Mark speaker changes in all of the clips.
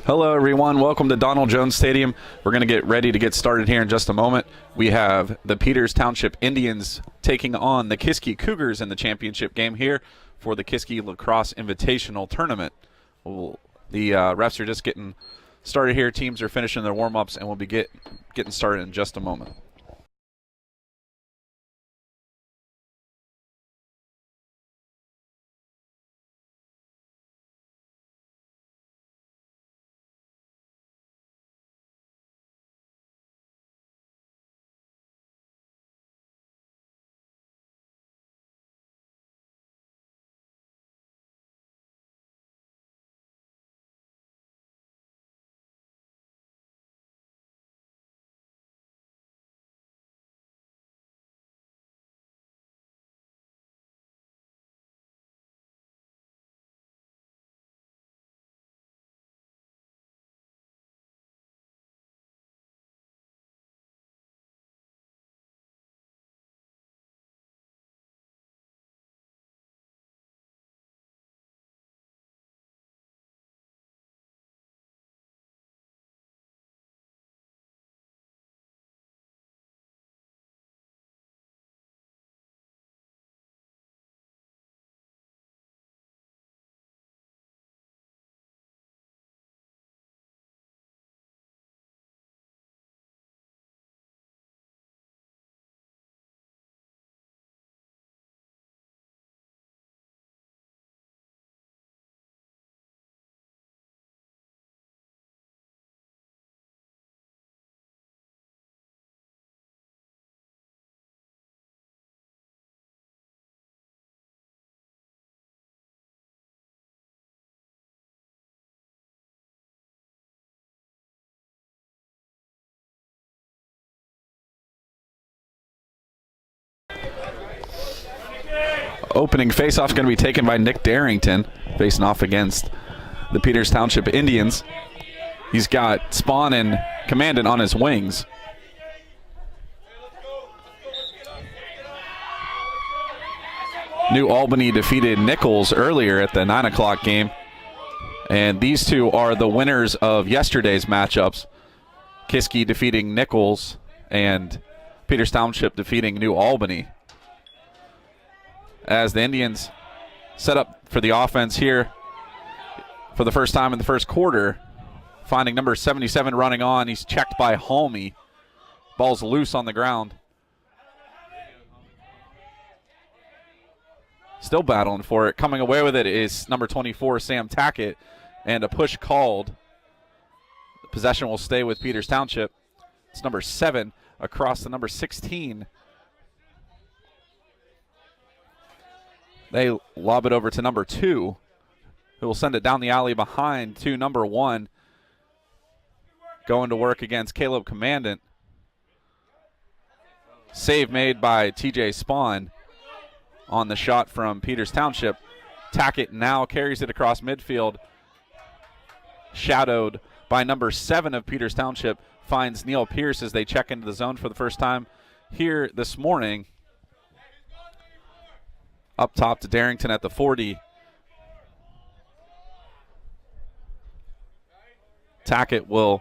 Speaker 1: Hello, everyone. Welcome to Donald Jones Stadium. We're going to get ready to get started here in just a moment. We have the Peters Township Indians taking on the Kiski Cougars in the championship game here for the Kiski Lacrosse Invitational Tournament. The refs are just getting started here. Teams are finishing their warm-ups, and we'll be getting started in just a moment. Opening faceoff is going to be taken by Nick Darrington, facing off against the Peters Township Indians. He's got Spawn and Commandant on his wings. New Albany defeated Nichols earlier at the 9 o'clock game, and these two are the winners of yesterday's matchups. Kiski defeating Nichols and Peters Township defeating New Albany. As the Indians set up for the offense here for the first time in the first quarter, finding number 77 running on. He's checked by Halmy. Ball's loose on the ground. Still battling for it. Coming away with it is number 24, Sam Tackett, and a push called. The possession will stay with Peters Township. It's number 7 across the number 16. They lob it over to number 2, who will send it down the alley behind to number 1. Going to work against Caleb Commandant. Save made by TJ Spawn on the shot from Peters Township. Tackett now carries it across midfield. Shadowed by number 7 of Peters Township. Finds Neil Pierce as they check into the zone for the first time here this morning. Up top to Darrington at the 40. Tackett will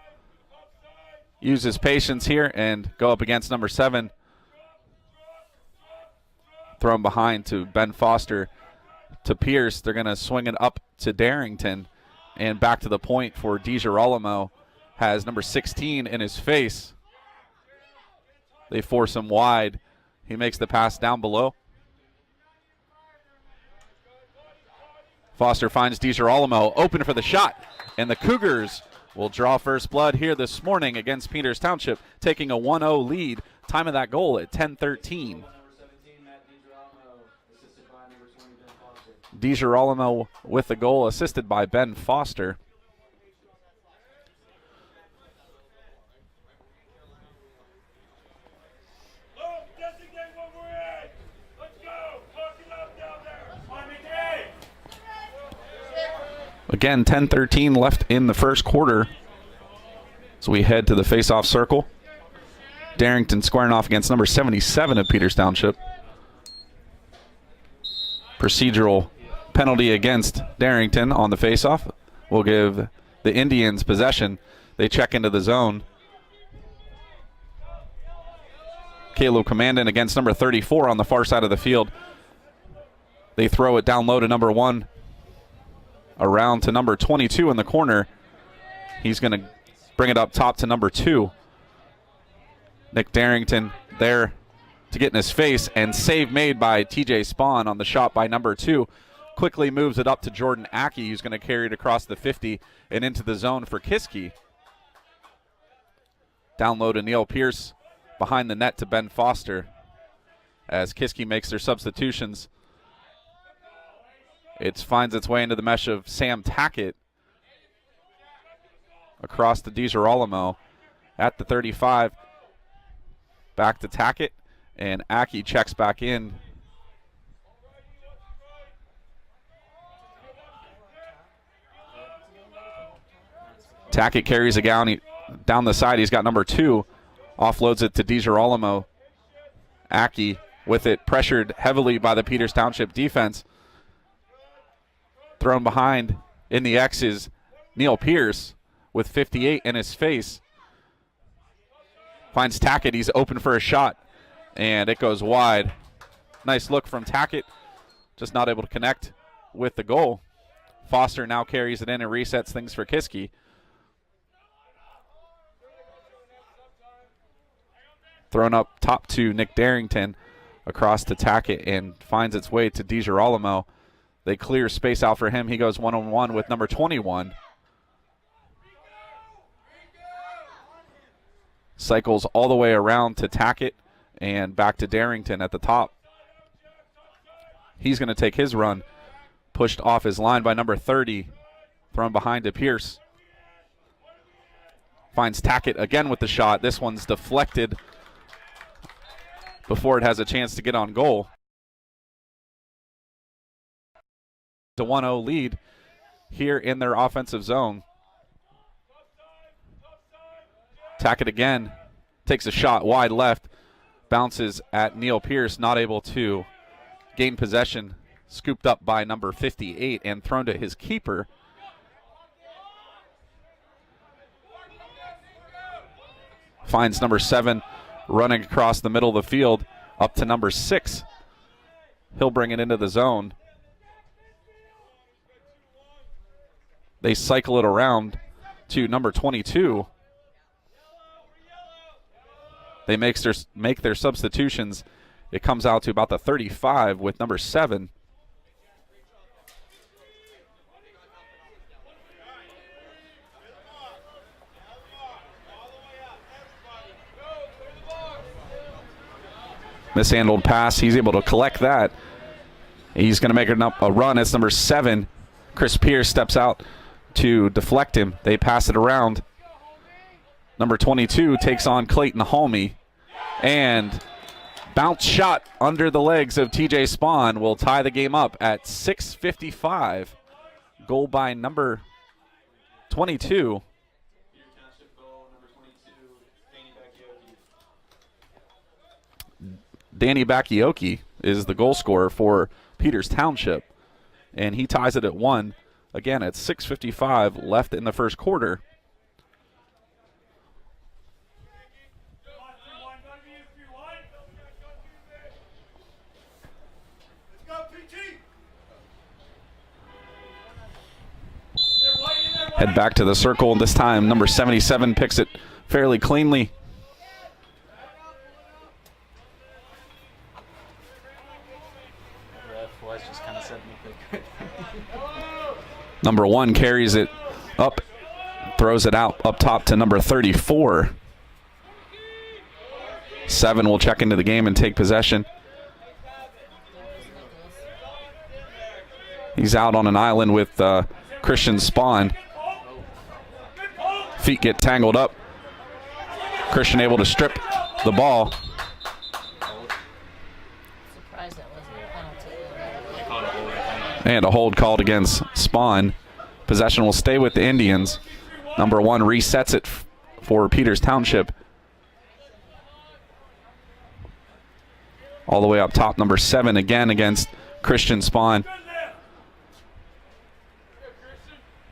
Speaker 1: use his patience here and go up against number 7. Thrown behind to Ben Foster to Pierce. They're going to swing it up to Darrington and back to the point for DiGirolamo. Has number 16 in his face. They force him wide. He makes the pass down below. Foster finds DiGirolamo open for the shot, and the Cougars will draw first blood here this morning against Peters Township, taking a 1-0 lead. Time of that goal at 10:13. DiGirolamo with the goal, assisted by Ben Foster. Again, 10:13 left in the first quarter. So we head to the face-off circle. Darrington squaring off against number 77 of Peters Township. Procedural penalty against Darrington on the face-off will give the Indians possession. They check into the zone. Caleb Commandant against number 34 on the far side of the field. They throw it down low to number 1. Around to number 22 in the corner. He's going to bring it up top to number 2. Nick Darrington there to get in his face, and save made by TJ Spahn on the shot by number 2. Quickly moves it up to Jordan Aki, who's going to carry it across the 50 and into the zone for Kiski. Down low to Neil Pierce, behind the net to Ben Foster. As Kiski makes their substitutions, it finds its way into the mesh of Sam Tackett. Across to DiGirolamo at the 35. Back to Tackett, and Aki checks back in. Tackett carries it down the side. He's got number 2. Offloads it to DiGirolamo. Aki with it, pressured heavily by the Peters Township defense. Thrown behind in the X's, Neil Pierce with 58 in his face. Finds Tackett. He's open for a shot, and it goes wide. Nice look from Tackett. Just not able to connect with the goal. Foster now carries it in and resets things for Kiski. Thrown up top to Nick Darrington, across to Tackett, and finds its way to DiGirolamo. They clear space out for him. He goes one-on-one with number 21. Cycles all the way around to Tackett and back to Darrington at the top. He's going to take his run. Pushed off his line by number 30. Thrown behind to Pierce. Finds Tackett again with the shot. This one's deflected before it has a chance to get on goal. The 1-0 lead here in their offensive zone. Tackett again takes a shot wide left, bounces at Neil Pierce, not able to gain possession. Scooped up by number 58 and thrown to his keeper. Finds number 7 running across the middle of the field up to number 6. He'll bring it into the zone. They cycle it around to number 22. They make their substitutions. It comes out to about the 35 with number 7. Mishandled pass. He's able to collect that. He's going to make a run. It's number 7. Chris Pierce steps out to deflect him. They pass it around. Number 22 takes on Clayton Halmy. And bounce shot under the legs of TJ Spahn will tie the game up at 6:55. Goal by number 22. Danny Bakioki is the goal scorer for Peters Township, and he ties it at 1. Again, at 6:55 left in the first quarter. Head back to the circle, and this time number 77 picks it fairly cleanly. Number 1 carries it up, throws it out up top to number 34. 7 will check into the game and take possession. He's out on an island with Christian Spahn. Feet get tangled up. Christian able to strip the ball. And a hold called against Spahn. Possession will stay with the Indians. Number 1 resets it for Peters Township. All the way up top, number 7 again against Christian Spahn.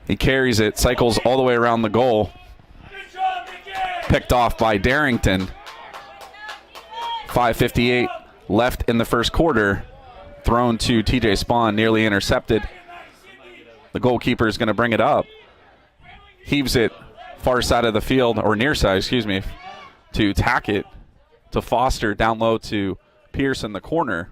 Speaker 1: He carries it, cycles all the way around the goal. Picked off by Darrington. 5:58 left in the first quarter. Thrown to TJ Spahn, nearly intercepted. The goalkeeper is going to bring it up. Heaves it far side of the field, or near side, excuse me, to Tackett, to Foster, down low to Pierce in the corner.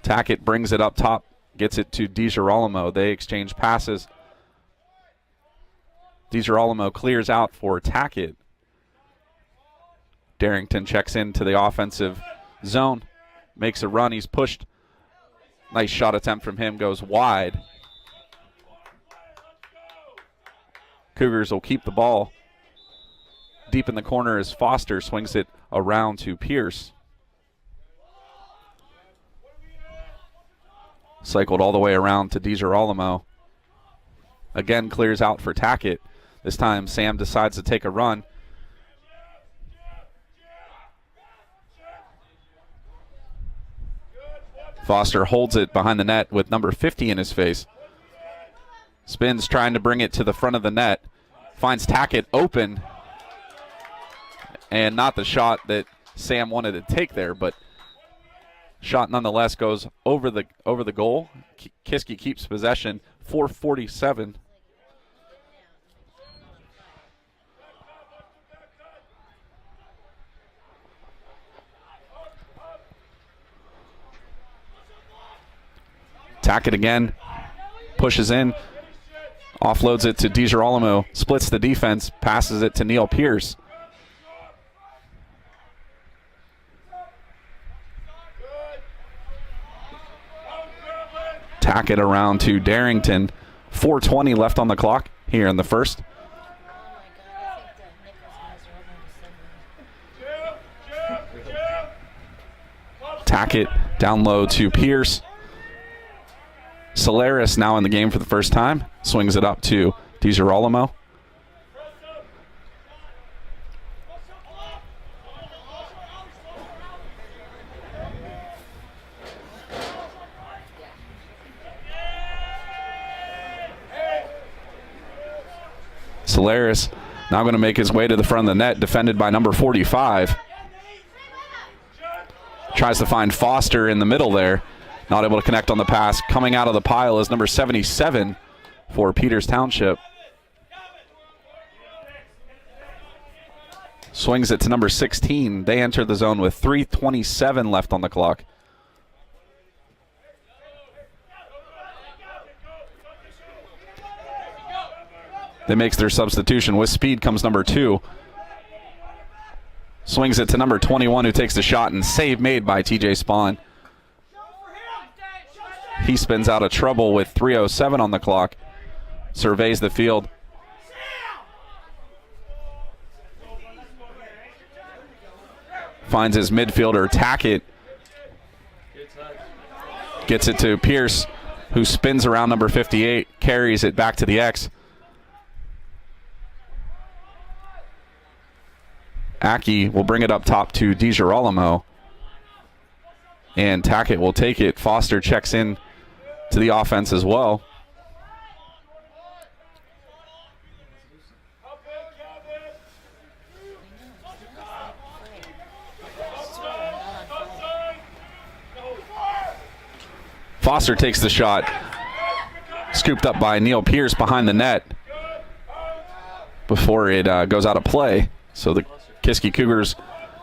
Speaker 1: Tackett brings it up top, gets it to DiGirolamo. They exchange passes. DiGirolamo clears out for Tackett. Darrington checks into the offensive zone, makes a run. He's pushed. Nice shot attempt from him, goes wide. Cougars will keep the ball. Deep in the corner as Foster swings it around to Pierce. Cycled all the way around to DiGirolamo. Again clears out for Tackett. This time Sam decides to take a run. Foster holds it behind the net with number 50 in his face. Spins trying to bring it to the front of the net. Finds Tackett open. And not the shot that Sam wanted to take there, but shot nonetheless goes over the goal. Kiski keeps possession. 4:47. Tackett again, pushes in, offloads it to DiGirolamo, splits the defense, passes it to Neil Pierce. Tackett around to Darrington. 4:20 left on the clock here in the first. Tackett down low to Pierce. Solaris now in the game for the first time. Swings it up to DiGirolamo. Solaris now going to make his way to the front of the net, defended by number 45. Tries to find Foster in the middle there. Not able to connect on the pass. Coming out of the pile is number 77 for Peters Township. Swings it to number 16. They enter the zone with 3:27 left on the clock. They makes their substitution. With speed comes number 2. Swings it to number 21, who takes the shot, and save made by TJ Spahn. He spins out of trouble with 3:07 on the clock. Surveys the field. Finds his midfielder, Tackett. Gets it to Pierce, who spins around number 58, carries it back to the X. Aki will bring it up top to DiGirolamo. And Tackett will take it. Foster checks in to the offense as well. Foster takes the shot. Scooped up by Neil Pierce behind the net before it goes out of play. So the Kiski Cougars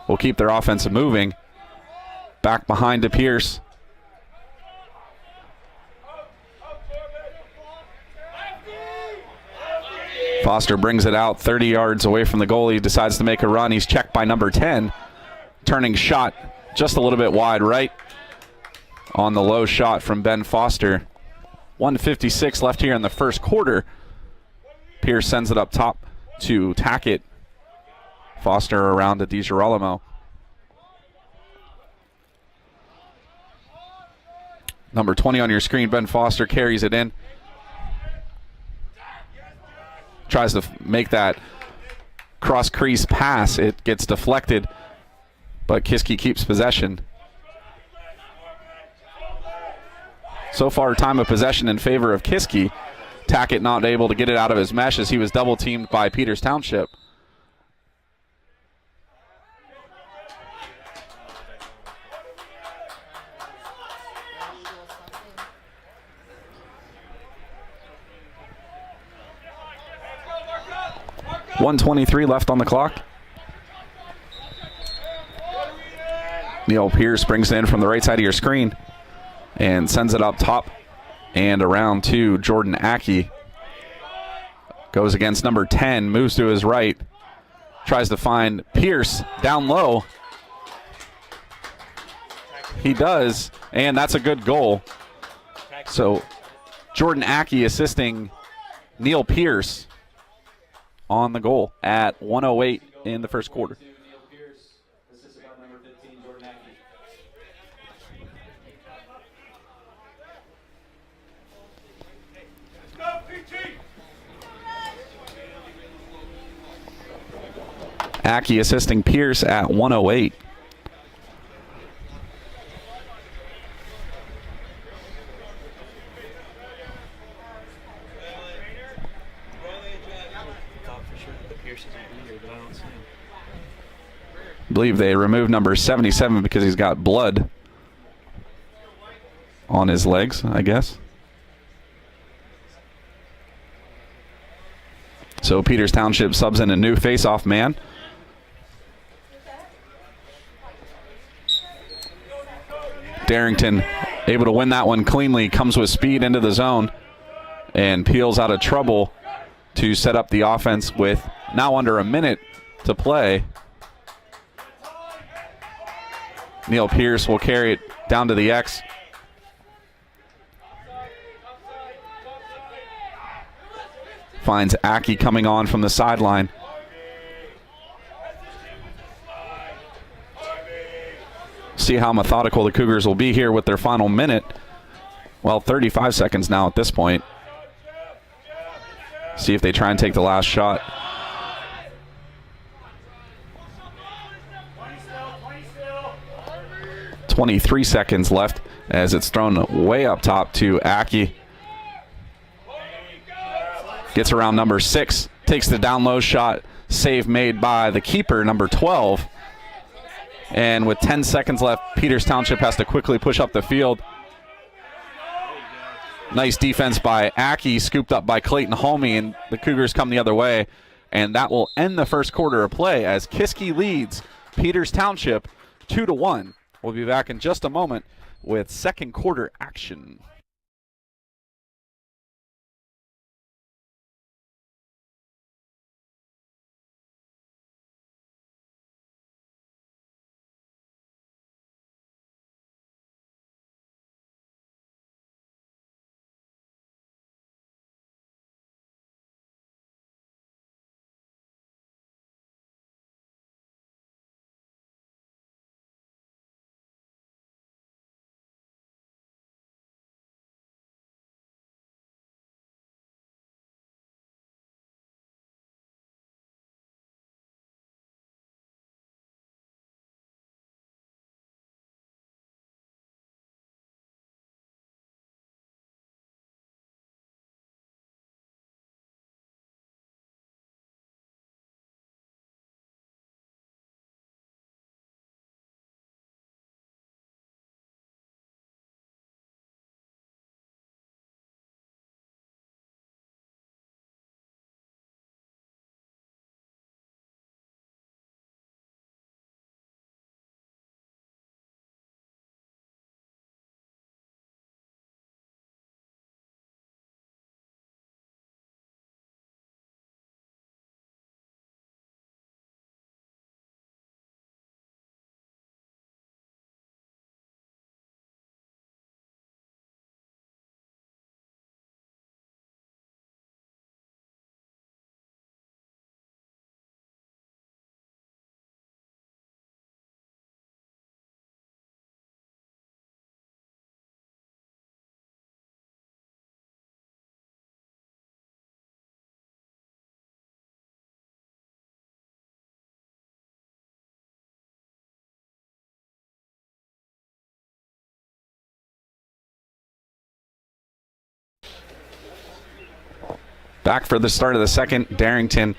Speaker 1: will keep their offense moving. Back behind to Pierce. Foster brings it out 30 yards away from the goal. He decides to make a run. He's checked by number 10. Turning shot just a little bit wide right on the low shot from Ben Foster. 1:56 left here in the first quarter. Pierce sends it up top to Tackett. Foster around to DiGirolamo. Number 20 on your screen, Ben Foster carries it in. Tries to make that cross crease pass. It gets deflected, but Kiski keeps possession. So far, time of possession in favor of Kiski. Tackett not able to get it out of his mesh as he was double teamed by Peters Township. .123 left on the clock. Neil Pierce brings it in from the right side of your screen and sends it up top and around to Jordan Ackey. Goes against number 10, moves to his right, tries to find Pierce down low. He does, and that's a good goal. So Jordan Ackey assisting Neil Pierce on the goal at 1:08 in the first quarter. Ackey assisting Pierce at 1:08. I believe they removed number 77 because he's got blood on his legs, I guess. So Peters Township subs in a new face-off man. Darrington able to win that one cleanly, comes with speed into the zone and peels out of trouble to set up the offense with now under a minute to play. Neil Pierce will carry it down to the X. Finds Ackey coming on from the sideline. See how methodical the Cougars will be here with their final minute. Well, 35 seconds now at this point. See if they try and take the last shot. 23 seconds left as it's thrown way up top to Ackey. Gets around number 6, takes the down low shot. Save made by the keeper, number 12. And with 10 seconds left, Peters Township has to quickly push up the field. Nice defense by Ackey, scooped up by Clayton Holme, and the Cougars come the other way. And that will end the first quarter of play as Kiski leads Peters Township 2-1. We'll be back in just a moment with second quarter action. Back for the start of the second. Darrington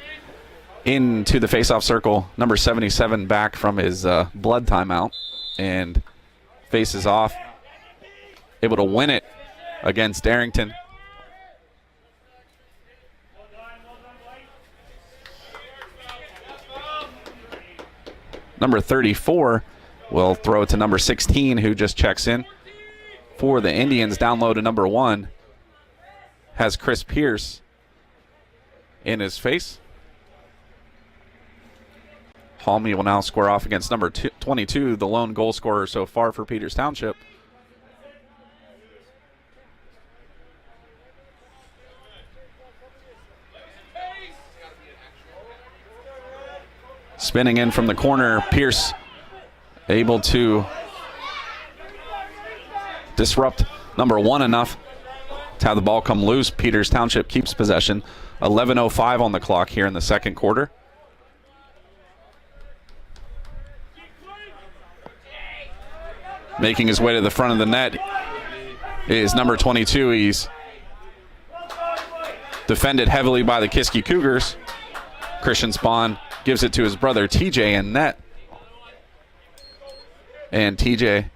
Speaker 1: into the faceoff circle. Number 77 back from his blood timeout and faces off. Able to win it against Darrington. Number 34 will throw it to number 16, who just checks in. For the Indians, down low to number 1 has Chris Pierce in his face. Halmy will now square off against number 22, the lone goal scorer so far for Peters Township. Spinning in from the corner, Pierce able to disrupt number 1 enough to have the ball come loose. Peters Township keeps possession. 11:05 on the clock here in the second quarter. Making his way to the front of the net is number 22. He's defended heavily by the Kiski Cougars. Christian Spahn gives it to his brother TJ in net. And TJ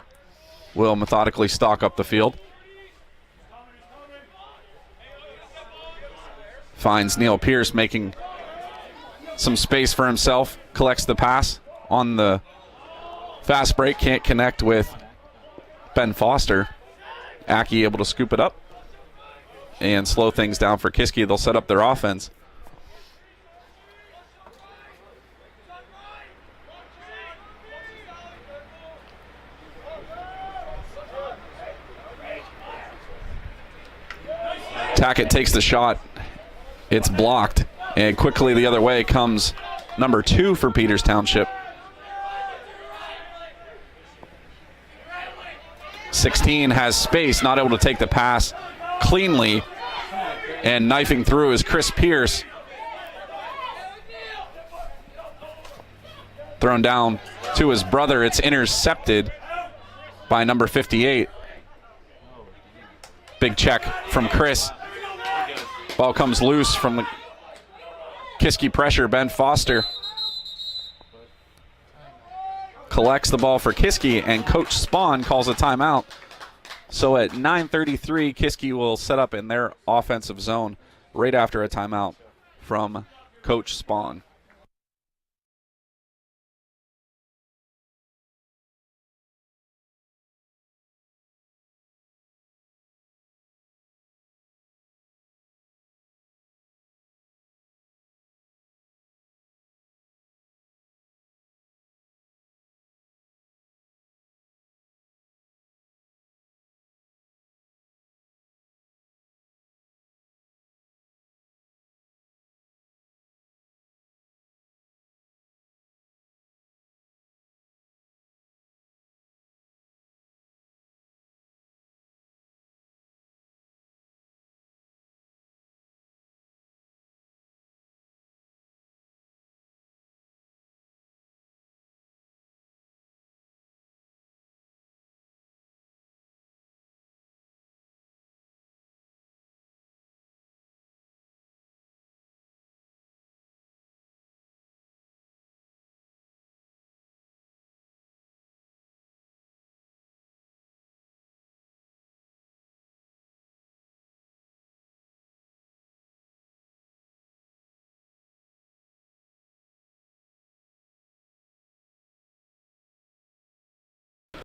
Speaker 1: will methodically stalk up the field. Finds Neil Pierce making some space for himself. Collects the pass on the fast break. Can't connect with Ben Foster. Aki able to scoop it up and slow things down for Kiski. They'll set up their offense. Tackett takes the shot. It's blocked. And quickly the other way comes number 2 for Peters Township. 16 has space, not able to take the pass cleanly. And knifing through is Chris Pierce. Thrown down to his brother. It's intercepted by number 58. Big check from Chris. Ball comes loose from the Kiski pressure. Ben Foster collects the ball for Kiski, and Coach Spahn calls a timeout. So at 9:33, Kiski will set up in their offensive zone right after a timeout from Coach Spahn.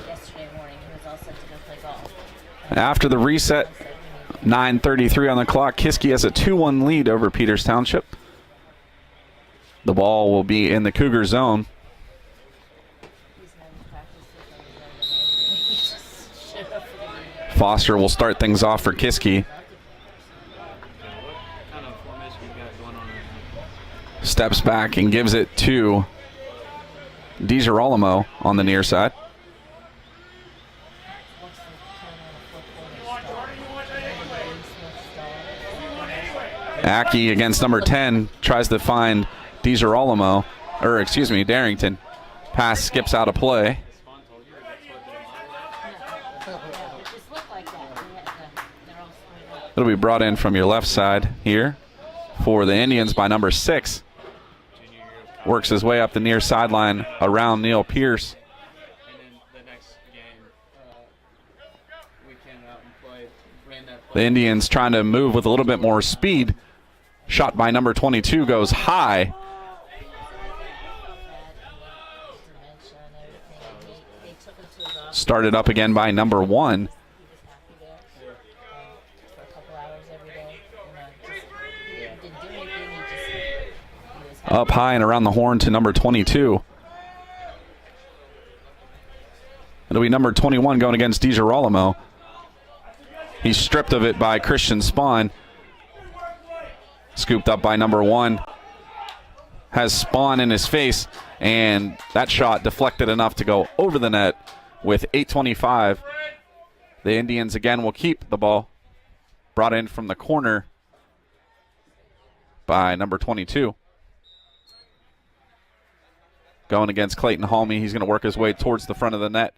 Speaker 2: Yesterday morning, he was all set to go play golf.
Speaker 1: After the reset, 9:33 on the clock. Kiski has a 2-1 lead over Peters Township. The ball will be in the Cougar zone. Foster will start things off for Kiski. Steps back and gives it to DiGirolamo on the near side. Aki against number 10 tries to find DiGirolamo, or excuse me, Darrington. Pass skips out of play. It'll be brought in from your left side here. for the Indians by number 6. Works his way up the near sideline around Neil Pierce. The Indians trying to move with a little bit more speed. Shot by number 22 goes high. Started up again by number 1. Up high and around the horn to number 22. It'll be number 21 going against DiGirolamo. He's stripped of it by Christian Spahn. Scooped up by number 1. Has Spahn in his face, and that shot deflected enough to go over the net with 8:25. The Indians again will keep the ball. Brought in from the corner by number 22. Going against Clayton Halmy. He's going to work his way towards the front of the net.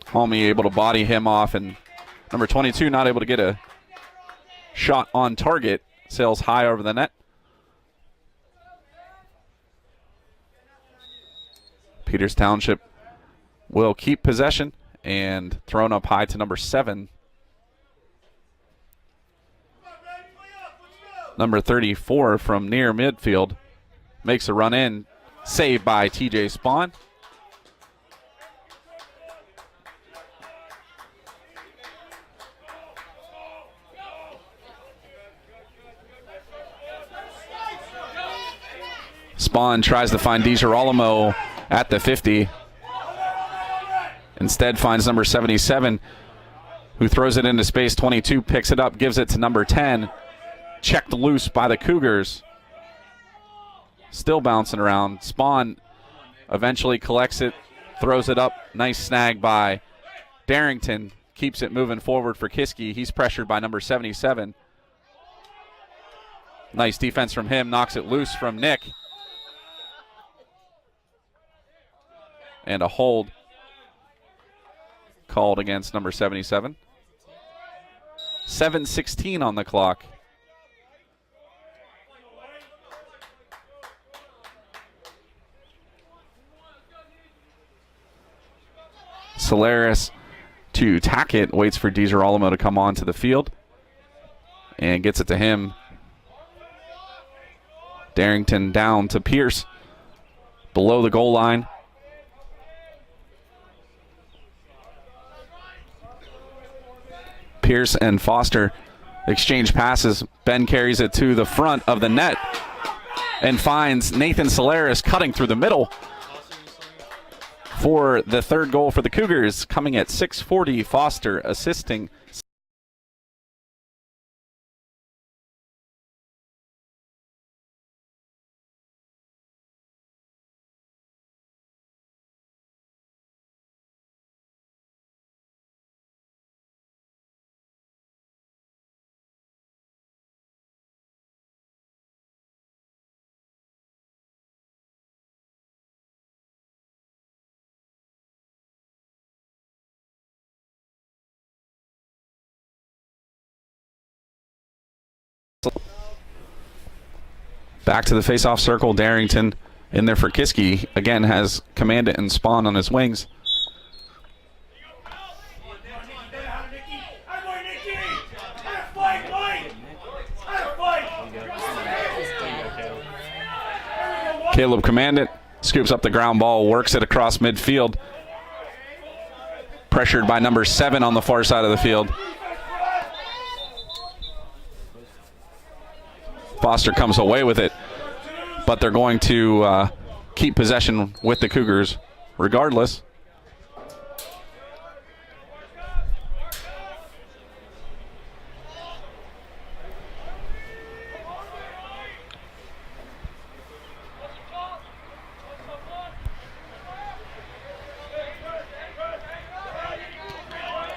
Speaker 1: Halmy able to body him off, and number 22 not able to get a shot on target. Sails high over the net. Peters Township will keep possession and thrown up high to number 7. Number 34 from near midfield makes a run in. Saved by TJ Spahn. Spahn tries to find DiGirolamo at the 50. Instead finds number 77, who throws it into space. 22 picks it up, gives it to number 10. Checked loose by the Cougars. Still bouncing around. Spahn eventually collects it, throws it up. Nice snag by Darrington. Keeps it moving forward for Kiski. He's pressured by number 77. Nice defense from him. Knocks it loose from Nick. And a hold called against number 77. 7:16 on the clock. Solaris to tack it, waits for DiGirolamo to come onto the field and gets it to him. Darrington down to Pierce below the goal line. Pierce and Foster exchange passes. Ben carries it to the front of the net and finds Nathan Solaris cutting through the middle for the third goal for the Cougars, coming at 6:40. Foster assisting. Back to the face-off circle. Darrington in there for Kiski. Again has Commandant and Spahn on his wings. Caleb Commandant scoops up the ground ball, works it across midfield. Pressured by number 7 on the far side of the field. Foster comes away with it, but they're going to keep possession with the Cougars regardless.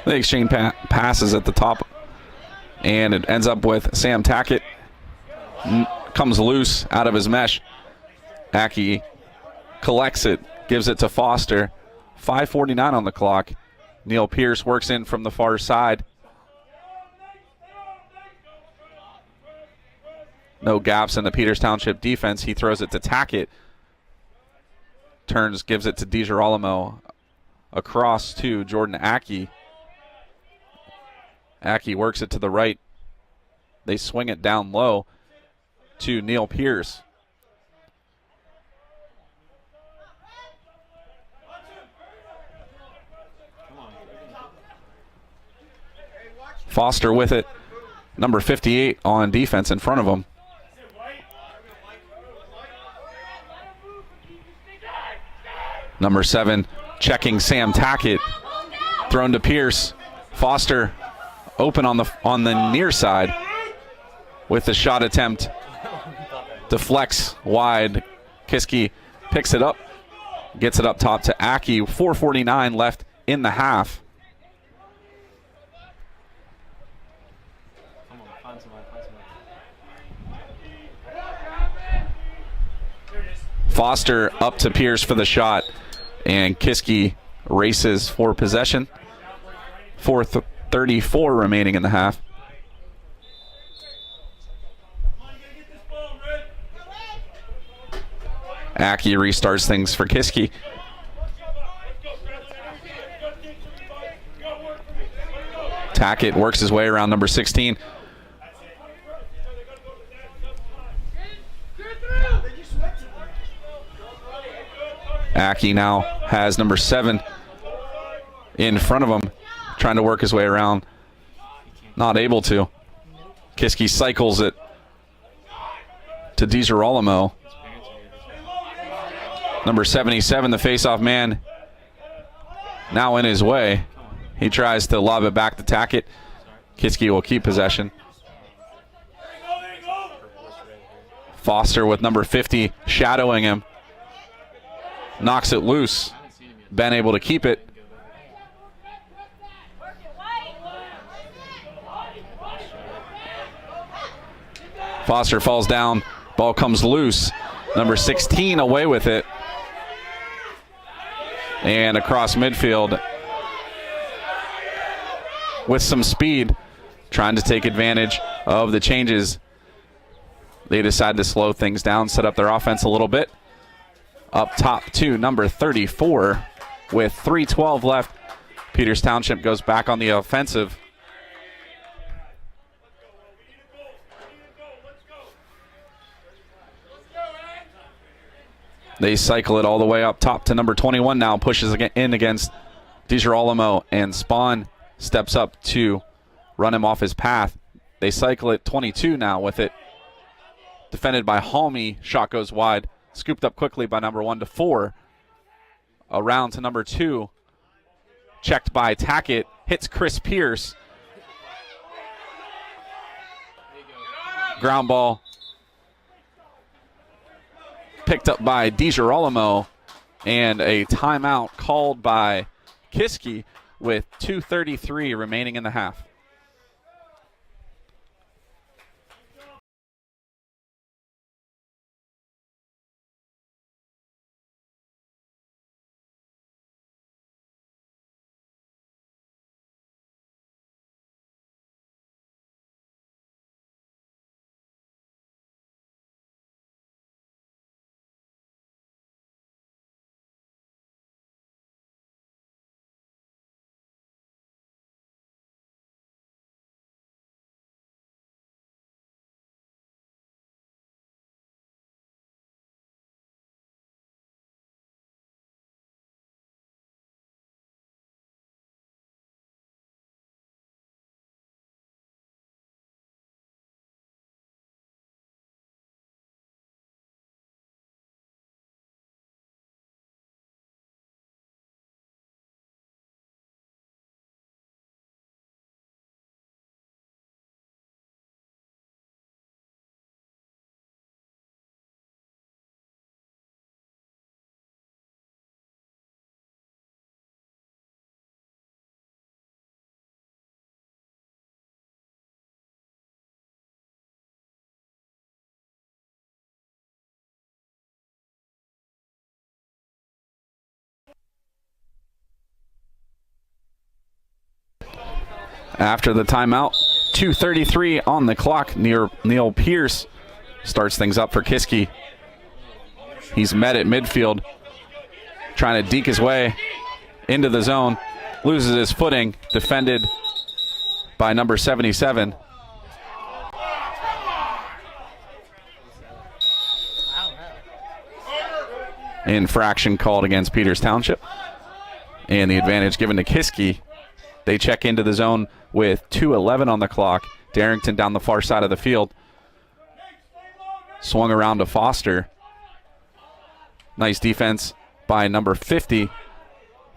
Speaker 1: They exchange passes at the top, and it ends up with Sam Tackett. Comes loose out of his mesh. Aki collects it, gives it to Foster. 5:49 on the clock. Neil Pierce works in from the far side. No gaps in the Peters Township defense. He throws it to Tackett. Turns, gives it to DiGirolamo. Across to Jordan Aki. Aki works it to the right. They swing it down low to Neil Pierce. Foster with it. Number 58 on defense in front of him. Number 7 checking Sam Tackett. Thrown to Pierce. Foster open on the near side with the shot attempt. Deflects wide. Kiski picks it up. Gets it up top to Aki. 4:49 left in the half. Foster up to Pierce for the shot, and Kiski races for possession. 4:34 remaining in the half. Aki restarts things for Kiski. Tackett works his way around number 16. Aki now has number 7 in front of him, trying to work his way around. Not able to. Kiski cycles it to DiGirolamo. Number 77, the faceoff man, now in his way. He tries to lob it back to Tackett. Kiski will keep possession. Foster with number 50 shadowing him. Knocks it loose. Ben able to keep it. Foster falls down. Ball comes loose. Number 16 away with it. And across midfield with some speed, trying to take advantage of the changes. They decide to slow things down, set up their offense a little bit. Up top to number 34 with 3:12 left. Peters Township goes back on the offensive. They cycle it all the way up top to number 21 now, pushes in against DiGirolamo, and Spawn steps up to run him off his path. They cycle it 22 now with it. Defended by Halmy, shot goes wide. Scooped up quickly by number 1 to 4. Around to number 2. Checked by Tackett. Hits Chris Pierce. Ground ball. Picked up by DiGirolamo. And a timeout called by Kiski with 2:33 remaining in the half. After the timeout, 2:33 on the clock. Neil Pierce starts things up for Kiski. He's met at midfield, trying to deke his way into the zone. Loses his footing, defended by number 77. Infraction called against Peters Township. And the advantage given to Kiski. They check into the zone with 2:11 on the clock. Darrington down the far side of the field. Swung around to Foster. Nice defense by number 50.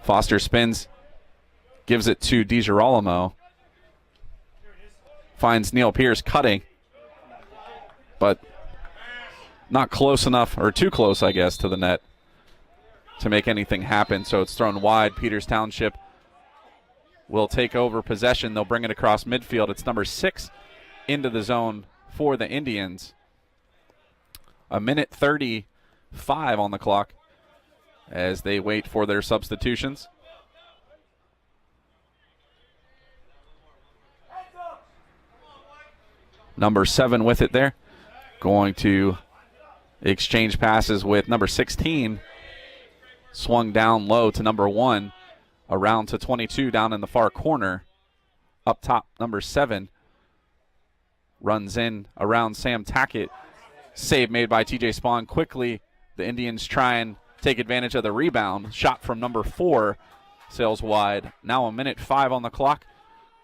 Speaker 1: Foster spins, gives it to DiGirolamo. Finds Neil Pierce cutting, but not close enough, or too close, I guess, to the net to make anything happen. So it's thrown wide. Peters Township will take over possession. They'll bring it across midfield. It's number 6 into the zone for the Indians. 1:35 on the clock as they wait for their substitutions. Number 7 with it there. Going to exchange passes with number 16. Swung down low to number 1. Around to 22 down in the far corner. Up top, number 7. Runs in around Sam Tackett. Save made by TJ Spawn quickly. The Indians try and take advantage of the rebound. Shot from number 4. Sails wide. Now 1:05 on the clock.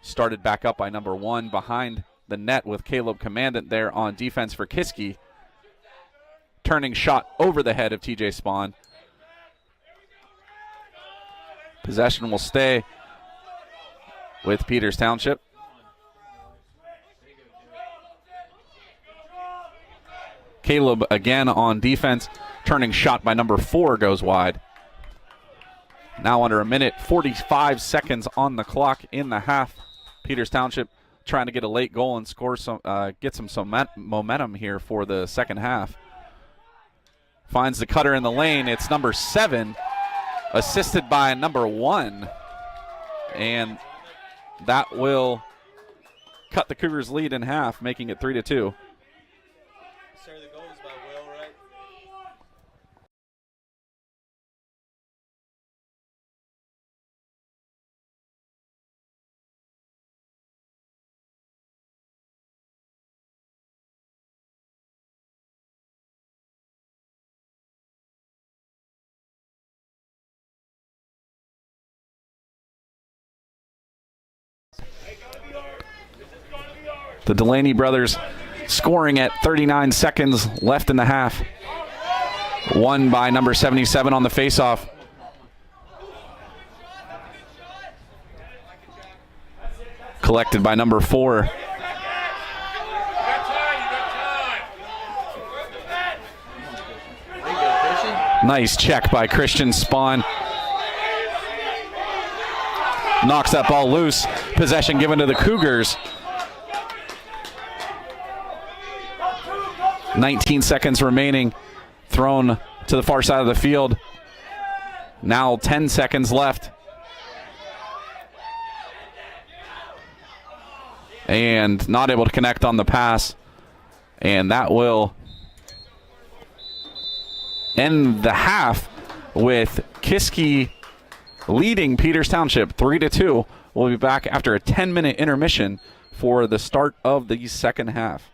Speaker 1: Started back up by number 1 behind the net with Caleb Commandant there on defense for Kiski. Turning shot over the head of TJ Spawn. Possession will stay with Peters Township. Caleb again on defense. Turning shot by number 4 goes wide. Now under 1:45 on the clock in the half. Peters Township trying to get a late goal and score some, get some momentum here for the second half. Finds the cutter in the lane. It's number 7, assisted by number 1, and that will cut the Cougars' lead in half, making it 3-2.
Speaker 3: Sir, the goal is by Will, right?
Speaker 1: The Delaney brothers scoring at 39 seconds left in the half. Won by number 77 on the faceoff. Collected by number 4. Nice check by Christian Spawn. Knocks that ball loose. Possession given to the Cougars. 19 seconds remaining. Thrown to the far side of the field. Now 10 seconds left. And not able to connect on the pass. And that will end the half with Kiski leading Peters Township 3-2. We'll be back after a 10-minute intermission for the start of the second half.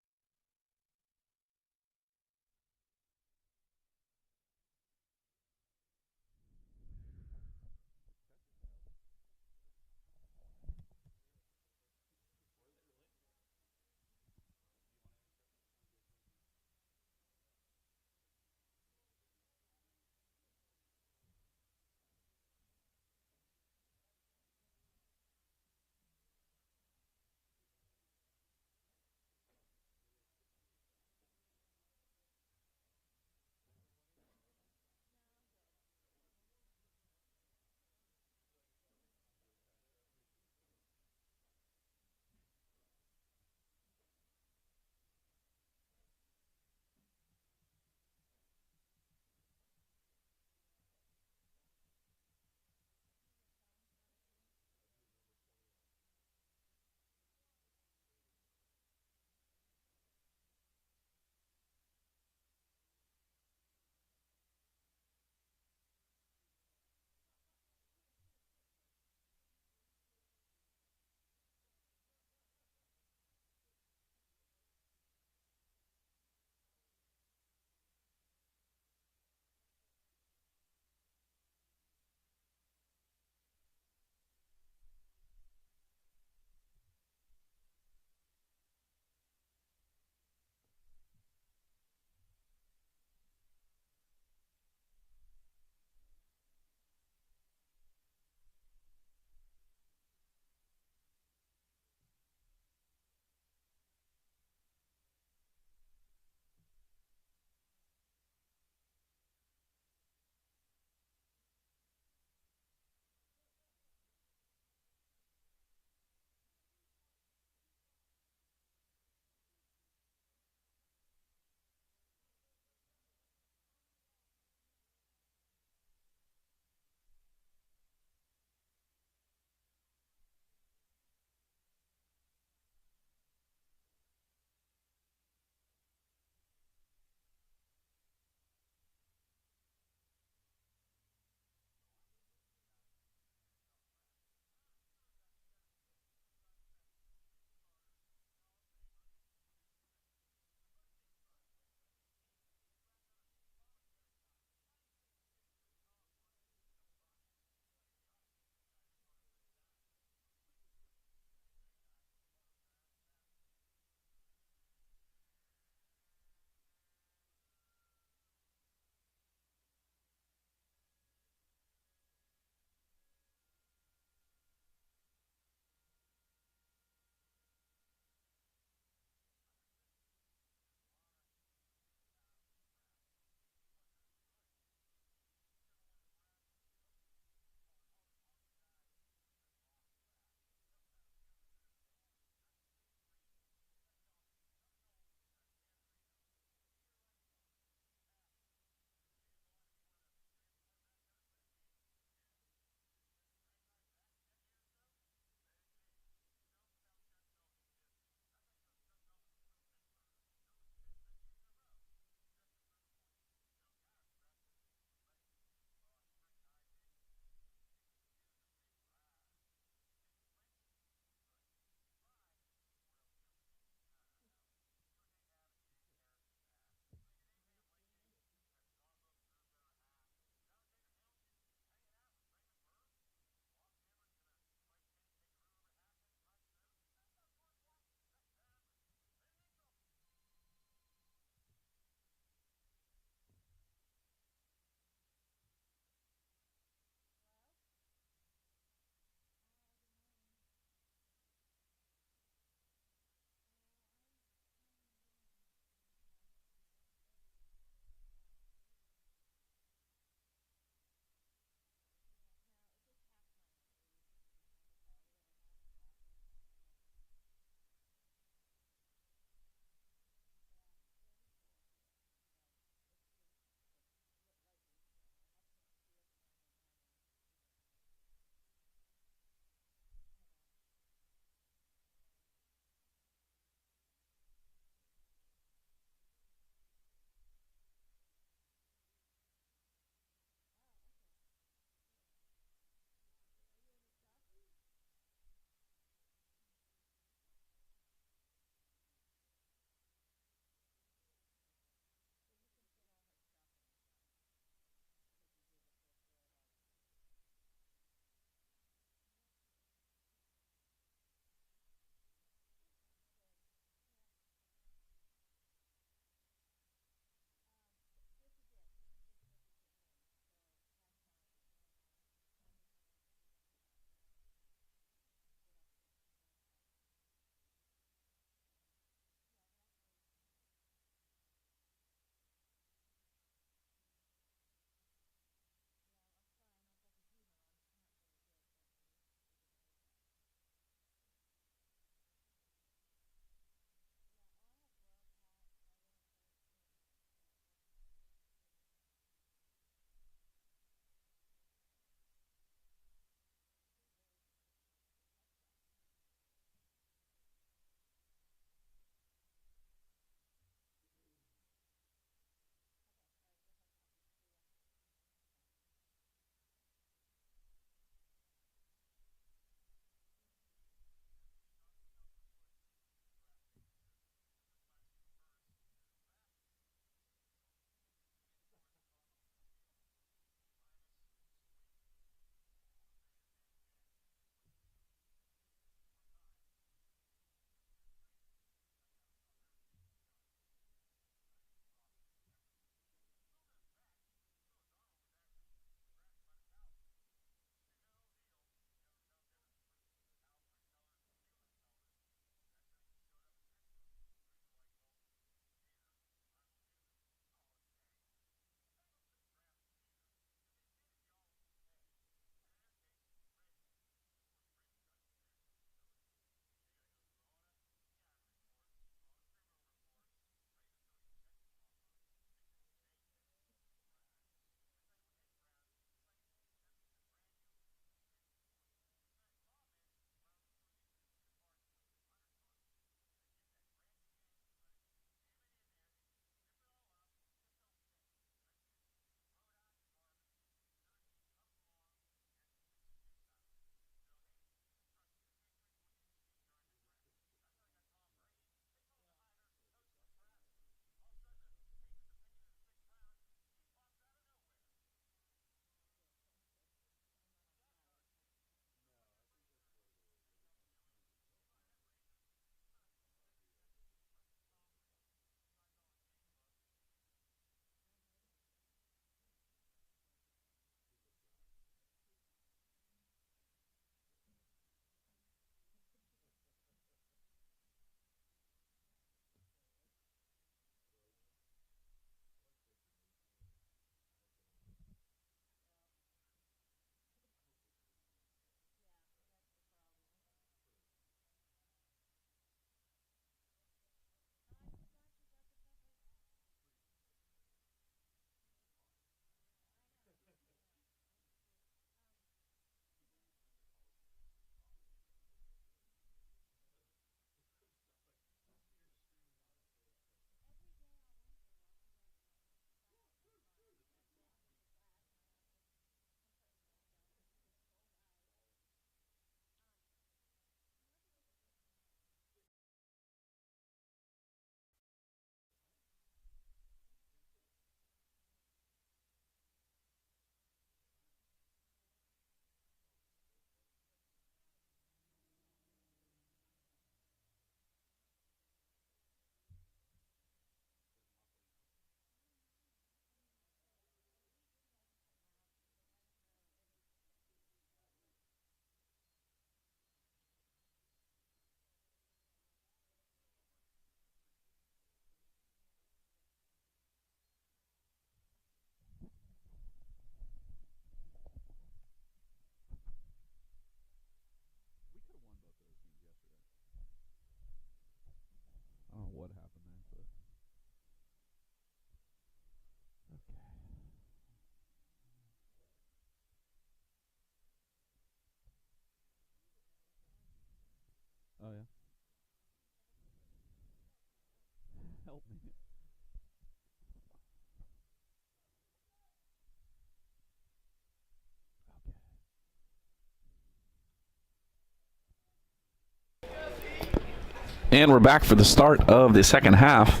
Speaker 1: And we're back for the start of the second half.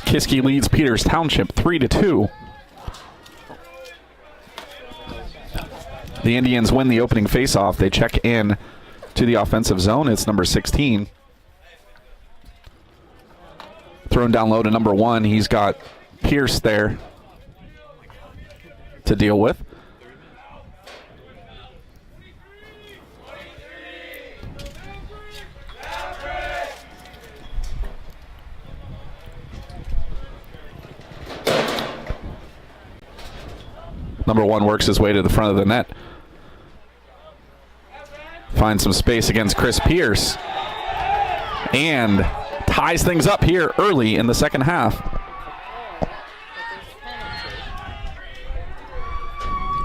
Speaker 1: Kiski leads Peters Township 3-2. The Indians win the opening faceoff. They check in to the offensive zone. It's number 16. Thrown down low to number 1. He's got Pierce there to deal with. Number 1 works his way to the front of the net. Finds some space against Chris Pierce. And ties things up here early in the second half.
Speaker 3: That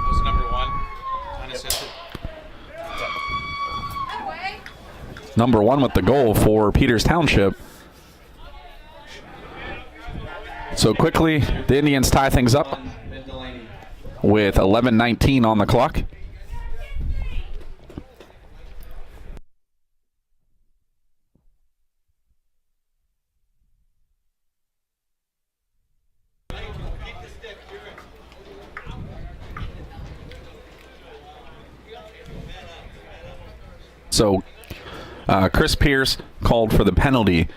Speaker 3: was number 1, unassisted.
Speaker 1: Number 1 with the goal for Peters Township. So quickly, the Indians tie things up with 11:19 on the clock. So Chris Pierce called for the penalty,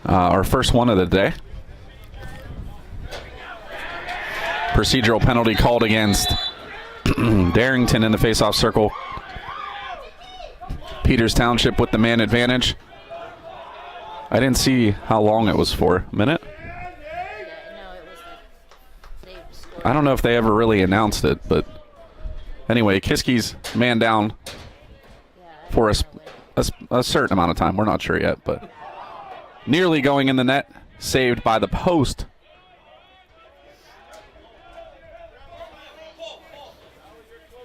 Speaker 1: our first one of the day. Procedural penalty called against Darrington in the faceoff circle. Peters Township with the man advantage. I didn't see how long it was for. A minute? I don't know if they ever really announced it, but anyway, Kiski's man down for a certain amount of time. We're not sure yet, but nearly going in the net, saved by the post.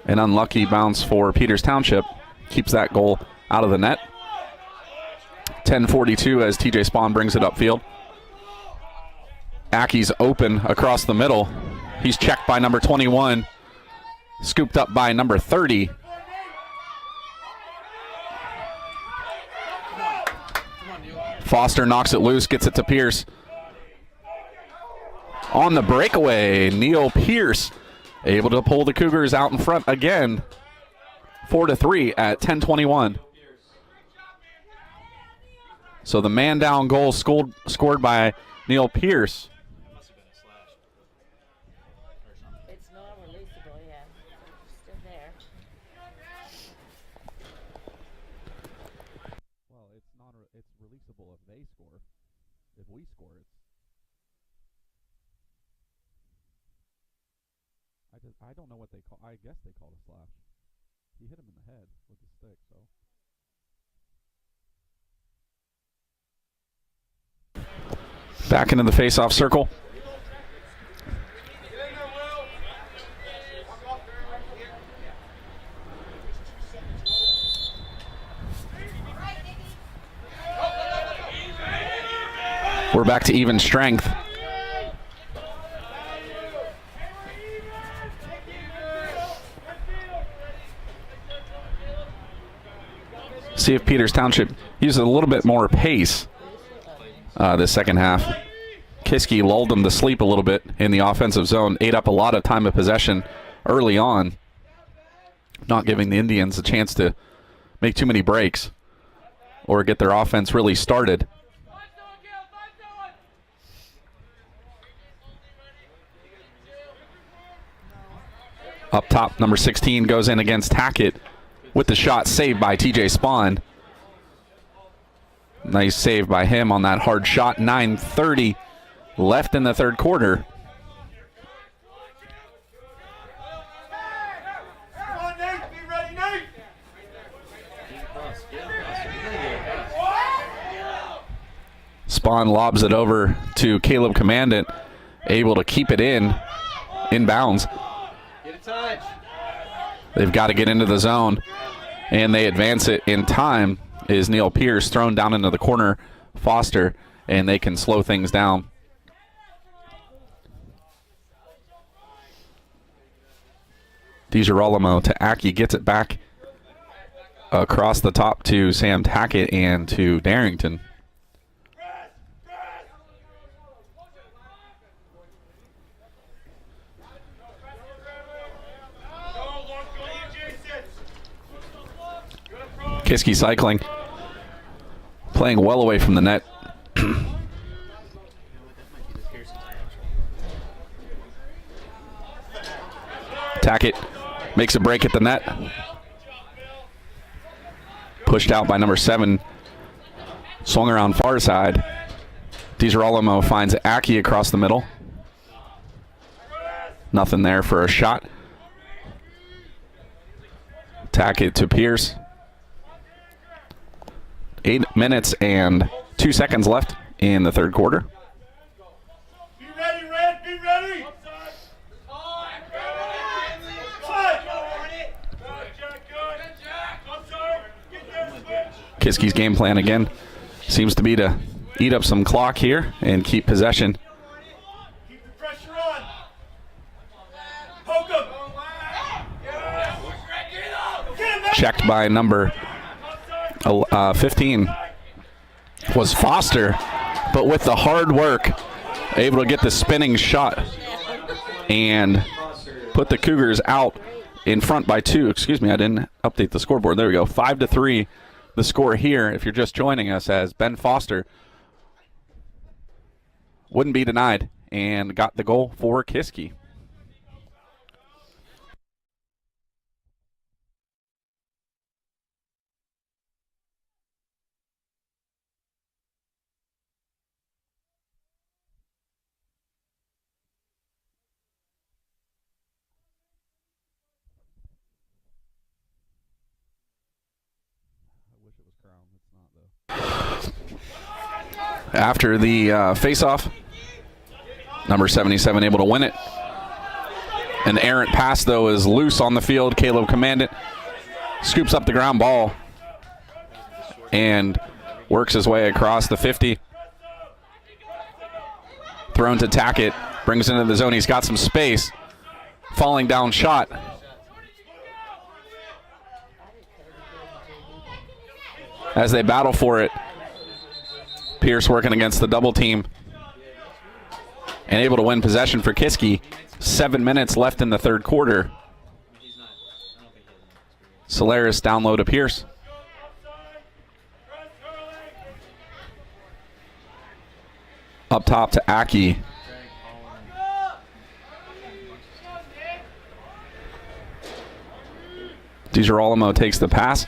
Speaker 1: An unlucky bounce for Peters Township. Keeps that goal out of the net. 10:42 as TJ Spahn brings it upfield. Aki's open across the middle. He's checked by number 21. Scooped up by number 30. Foster knocks it loose, gets it to Pierce. On the breakaway, Neil Pierce able to pull the Cougars out in front again. 4-3 at 10:21. So the man down goal scored by Neil Pierce.
Speaker 2: It's not releasable, yeah. Still there.
Speaker 1: Well, it's releasable if they score. If we score, I don't know what they call. I guess they call it a slash. He hit him in the head with the stick, so. Back into the face-off circle. We're back to even strength. See if Peters Township uses a little bit more pace this second half. Kiski lulled them to sleep a little bit in the offensive zone, ate up a lot of time of possession early on, not giving the Indians a chance to make too many breaks or get their offense really started. Up top, number 16 goes in against Hackett with the shot saved by TJ Spahn. Nice save by him on that hard shot. 9:30 left in the third quarter. Spahn lobs it over to Caleb Commandant, able to keep it in bounds. They've got to get into the zone, and they advance it in time. Is Neil Pierce thrown down into the corner. Foster and they can slow things down. DiGirolamo to Aki, gets it back across the top to Sam Tackett and to Darrington. Kiski cycling, playing well away from the net. Tackett makes a break at the net. Pushed out by number 7. Swung around far side. DiGirolamo finds Aki across the middle. Nothing there for a shot. Tackett to Pierce. 8 minutes and 2 seconds left in the third quarter.
Speaker 4: Be ready, Red. Be ready.
Speaker 1: Kiski's game plan again seems to be to eat up some clock here and keep possession.
Speaker 4: Keep the pressure on. Poke him.
Speaker 1: Checked by number 15 was Foster, but with the hard work, able to get the spinning shot and put the Cougars out in front by 2. Excuse me, I didn't update the scoreboard. There we go. 5-3. The score here, if you're just joining us, as Ben Foster wouldn't be denied and got the goal for Kiski. After the face-off, number 77 able to win it. An errant pass, though, is loose on the field. Caleb Commandant scoops up the ground ball and works his way across the 50. Thrown to Tackett, brings into the zone. He's got some space. Falling down shot. As they battle for it, Pierce working against the double team and able to win possession for Kiski. 7 minutes left in the third quarter. Solaris down low to Pierce. Up top to Aki. DiGirolamo takes the pass.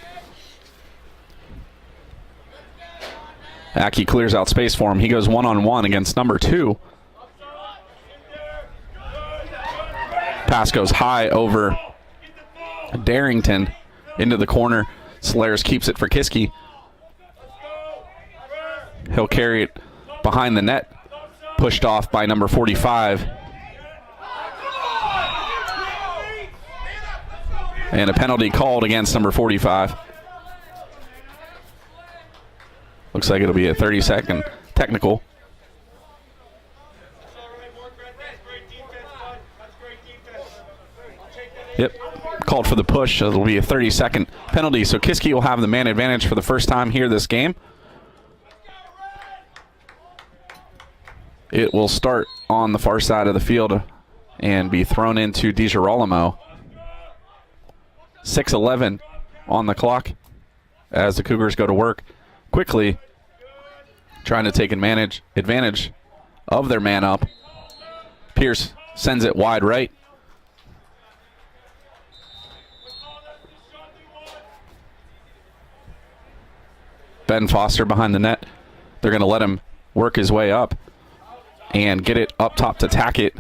Speaker 1: Aki clears out space for him. He goes one-on-one against number 2. Pass goes high over Darrington into the corner. Solaris keeps it for Kiski. He'll carry it behind the net. Pushed off by number 45. And a penalty called against number 45. Looks like it'll be a 30-second technical. Yep, called for the push. So it'll be a 30-second penalty. So Kiski will have the man advantage for the first time here this game. It will start on the far side of the field and be thrown into DiGirolamo. 6:11 on the clock as the Cougars go to work quickly, trying to take advantage of their man up. Pierce sends it wide right. Ben Foster behind the net. They're going to let him work his way up and get it up top to Tackett.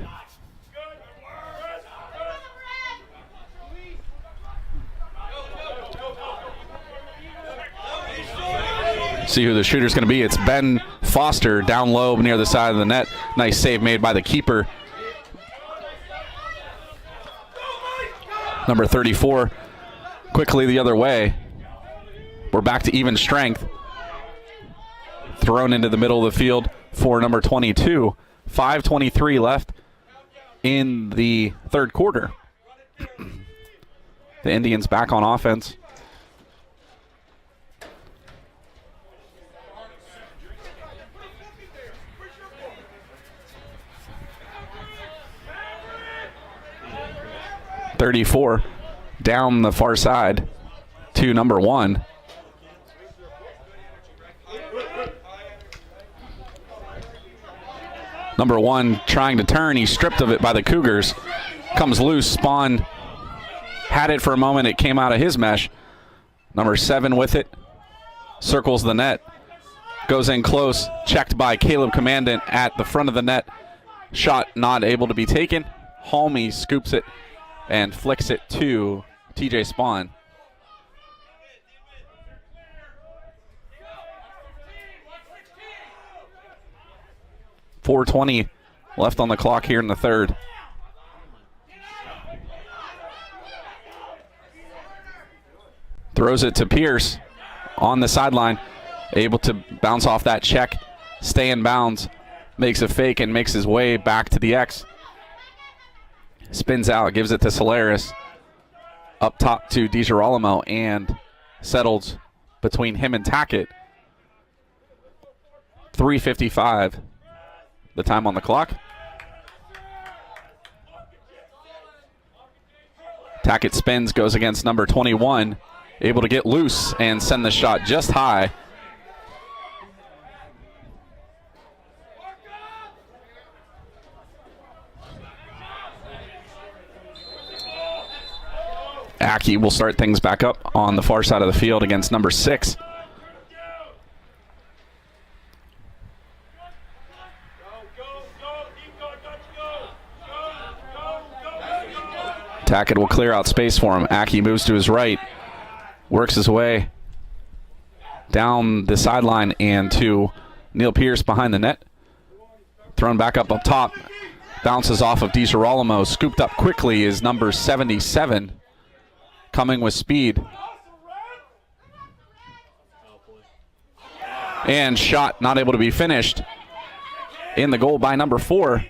Speaker 1: See who the shooter's going to be. It's Ben Foster down low near the side of the net. Nice save made by the keeper. Number 34 quickly the other way. We're back to even strength. thrown into the middle of the field for number 22. 5:23 left in the third quarter. The Indians back on offense. .34 down the far side to number 1. Number 1 trying to turn. He's stripped of it by the Cougars. Comes loose. Spawn had it for a moment. It came out of his mesh. Number 7 with it. Circles the net. Goes in close. Checked by Caleb Commandant at the front of the net. Shot not able to be taken. Halmy scoops it and flicks it to TJ Spawn. .420 left on the clock here in the third. Throws it to Pierce on the sideline. Able to bounce off that check, stay in bounds, makes a fake and makes his way back to the X. Spins out, gives it to Solaris. Up top to DiGirolamo and settles between him and Tackett. 3:55 the time on the clock. Tackett spins, goes against number 21. Able to get loose and send the shot just high. Aki will start things back up on the far side of the field against number 6. Tackett will clear out space for him. Aki moves to his right, works his way down the sideline and to Neil Pierce behind the net. Thrown back up top. Bounces off of DiGirolamo. Scooped up quickly is number 77. Coming with speed. And shot not able to be finished. In the goal by number 4.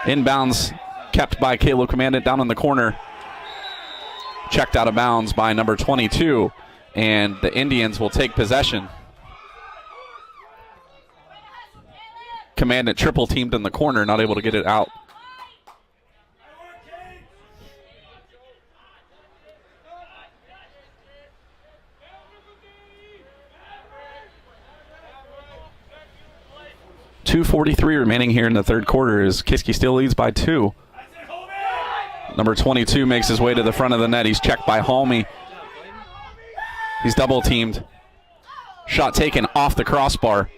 Speaker 1: Inbounds kept by Caleb Commandant down in the corner. Checked out of bounds by number 22. And the Indians will take possession. Commandant triple teamed in the corner, not able to get it out. .243 remaining here in the third quarter as Kiski still leads by 2. Number 22 makes his way to the front of the net. He's checked by Halmy. He's double teamed. Shot taken off the crossbar.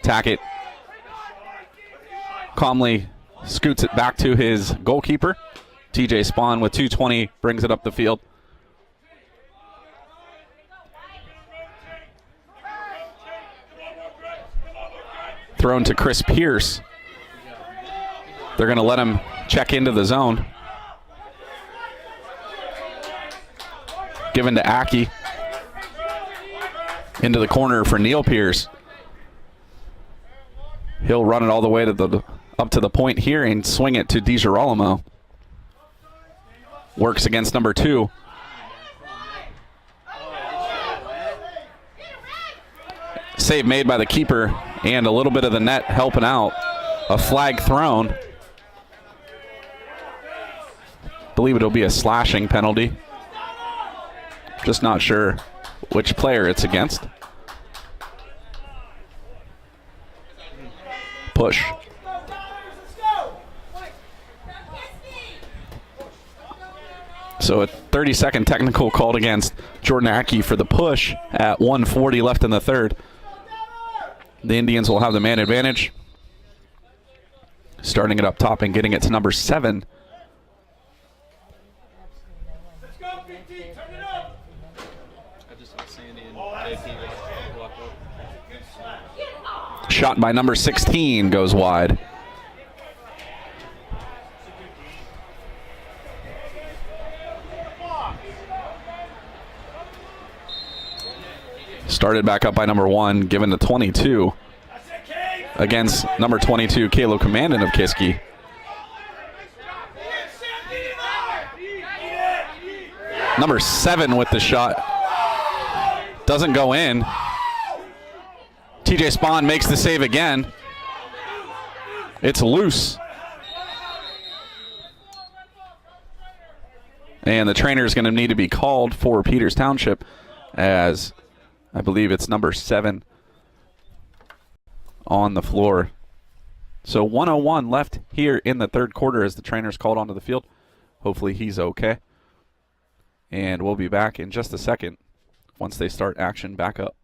Speaker 1: Tackett calmly scoots it back to his goalkeeper. TJ Spawn with 2:20 brings it up the field. Thrown to Chris Pierce. They're going to let him check into the zone. Given to Aki. Into the corner for Neil Pierce. He'll run it all the way to up to the point here and swing it to DiGirolamo. Works against number 2. Save made by the keeper and a little bit of the net helping out. A flag thrown. Believe it'll be a slashing penalty. Just not sure which player it's against. Push. So a 30-second technical called against Jordan Aki for the push at 1:40 left in the third. The Indians will have the man advantage. Starting it up top and getting it to number 7.
Speaker 4: Let's go, PT, turn it up.
Speaker 3: I just saw Sandy and JP walk up.
Speaker 1: Shot by number 16 goes wide. Started back up by number 1, given to 22 against number 22, Caleb Commandant of Kiski. Number 7 with the shot. Doesn't go in. TJ Spahn makes the save again. It's loose. And the trainer is going to need to be called for Peters Township, as I believe it's number 7 on the floor. So 1:01 left here in the third quarter as the trainer's called onto the field. Hopefully he's okay. And we'll be back in just a second once they start action back up.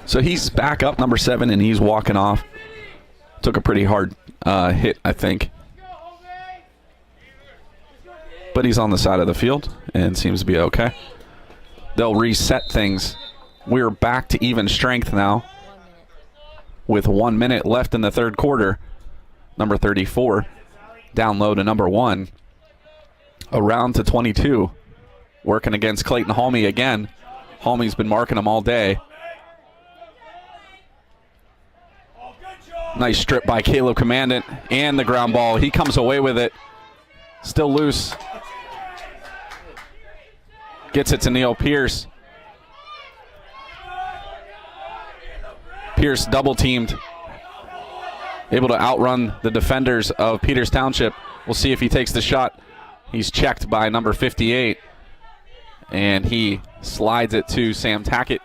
Speaker 1: So he's back up, number 7, and he's walking off. Took a pretty hard hit, I think. But he's on the side of the field and seems to be okay. They'll reset things. We're back to even strength now with 1 minute left in the third quarter. Number 34 down low to number 1. Around to 22. Working against Clayton Halmy again. Halmy's been marking him all day. Nice strip by Caleb Commandant and the ground ball. He comes away with it. Still loose. Gets it to Neil Pierce. Pierce double teamed. Able to outrun the defenders of Peters Township. We'll see if he takes the shot. He's checked by number 58. And he slides it to Sam Tackett.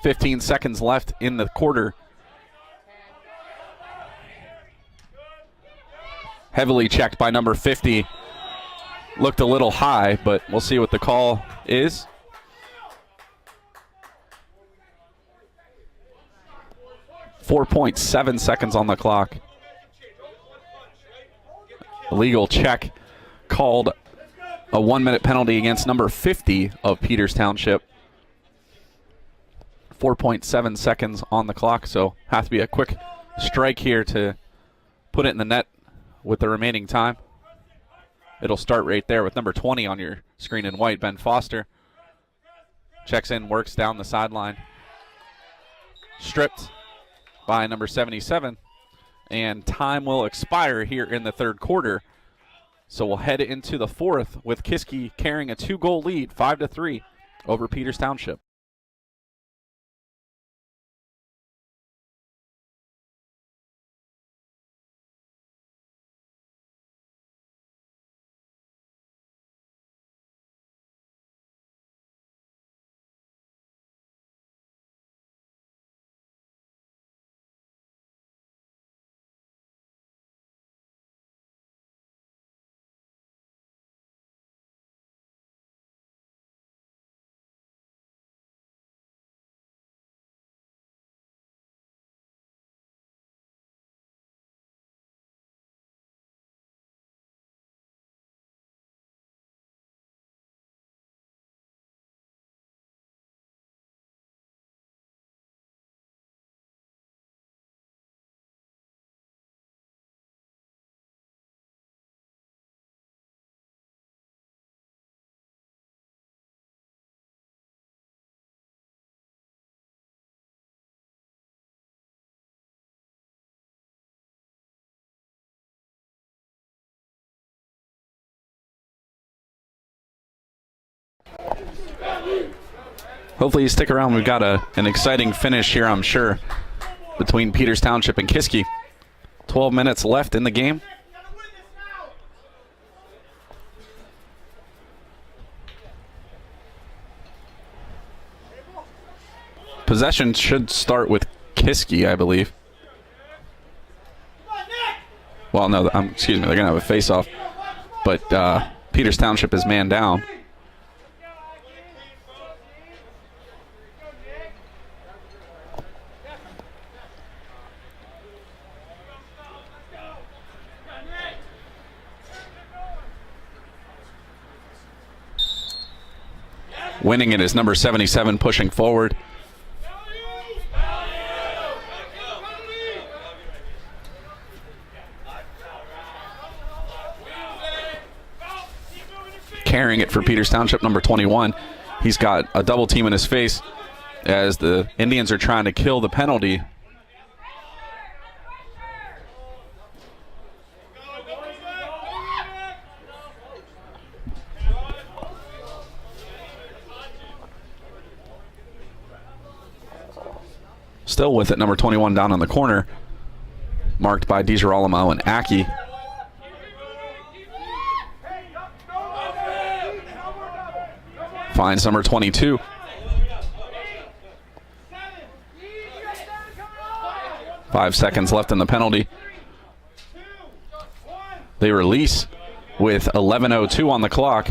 Speaker 1: 15 seconds left in the quarter. Heavily checked by number 50. Looked a little high, but we'll see what the call is. .7 seconds on the clock. Illegal check called. A 1 minute penalty against number 50 of Peters Township. 4.7 seconds on the clock, so have to be a quick strike here to put it in the net with the remaining time. It'll start right there with number 20 on your screen in white, Ben Foster. Checks in, works down the sideline. Stripped by number 77, and time will expire here in the third quarter. So we'll head into the fourth with Kiski carrying a 2-goal lead, 5-3 over Peters Township. Hopefully you stick around. We've got an exciting finish here, I'm sure, between Peters Township and Kiski. 12 minutes left in the game. Possession should start with Kiski, I believe. Well, no, excuse me, they're going to have a face-off. but Peters Township is man down. Winning it is number 77, pushing forward. Carrying it for Peters Township, number 21. He's got a double team in his face as the Indians are trying to kill the penalty. Still with it, number 21 down in the corner, marked by DiGirolamo and Aki. Finds number 22. Five seconds left in the penalty. They release with 11:02 on the clock.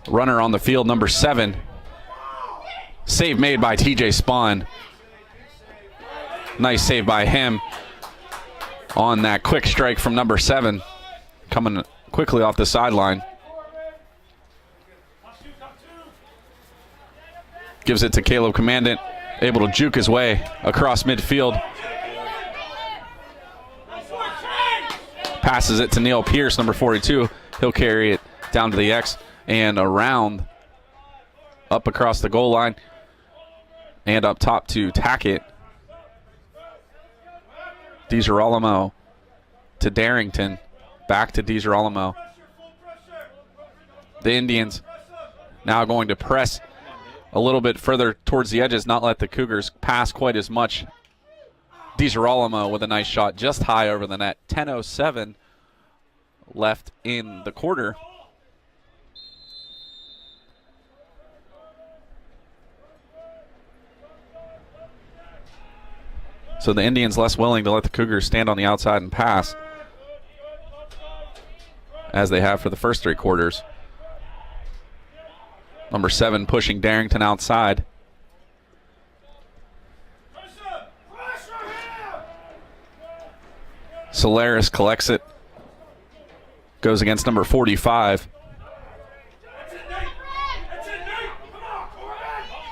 Speaker 1: Runner on the field, number 7. Save made by TJ Spahn. Nice save by him on that quick strike from number 7. Coming quickly off the sideline. Gives it to Caleb Commandant, able to juke his way across midfield. Passes it to Neil Pierce, number 42. He'll carry it down to the X and around, up across the goal line, and up top to Tackett. DiGirolamo to Darrington, back to DiGirolamo. The Indians now going to press a little bit further towards the edges, not let the Cougars pass quite as much. DiGirolamo with a nice shot just high over the net. 10:07 left in the quarter. So the Indians less willing to let the Cougars stand on the outside and pass, as they have for the first 3 quarters. Number 7 pushing Darrington outside. Solaris collects it. Goes against number 45.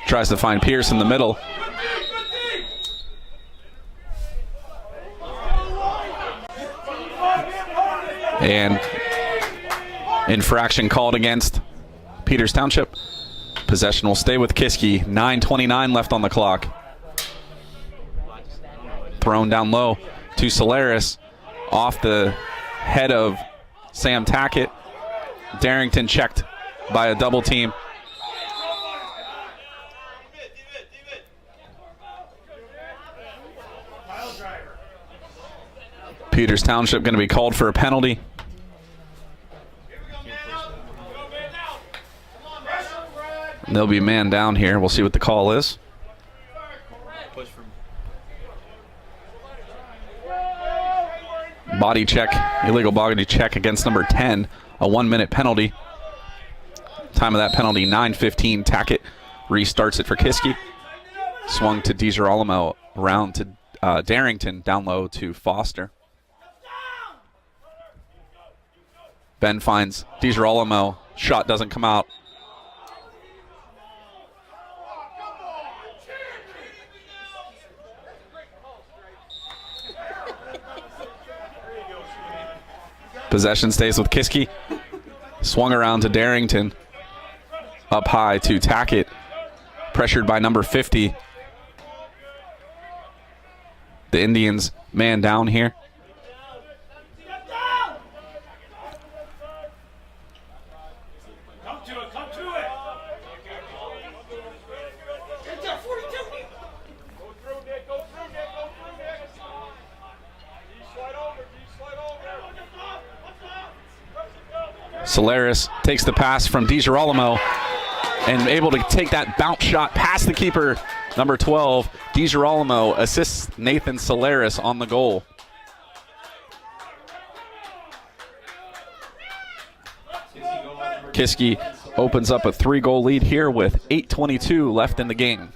Speaker 1: Tries to find Pierce in the middle. And infraction called against Peters Township. Possession will stay with Kiski. 9:29 left on the clock. Thrown down low to Solaris. Off the head of Sam Tackett. Darrington checked by a double team. Peters Township going to be called for a penalty. And they'll be man down here. We'll see what the call is. Body check, illegal body check against number 10. A 1-minute penalty. Time of that penalty, 9:15. Tackett restarts it for Kiski. Swung to DiGirolamo, around to Darrington, down low to Foster. Ben finds DiGirolamo. Shot doesn't come out. Possession stays with Kiski. Swung around to Darrington. Up high to Tackett. Pressured by number 50. The Indians man down here. Solaris takes the pass from DiGirolamo and able to take that bounce shot past the keeper, number 12. DiGirolamo assists Nathan Solaris on the goal. Kiski opens up a 3-goal lead here with 8:22 left in the game.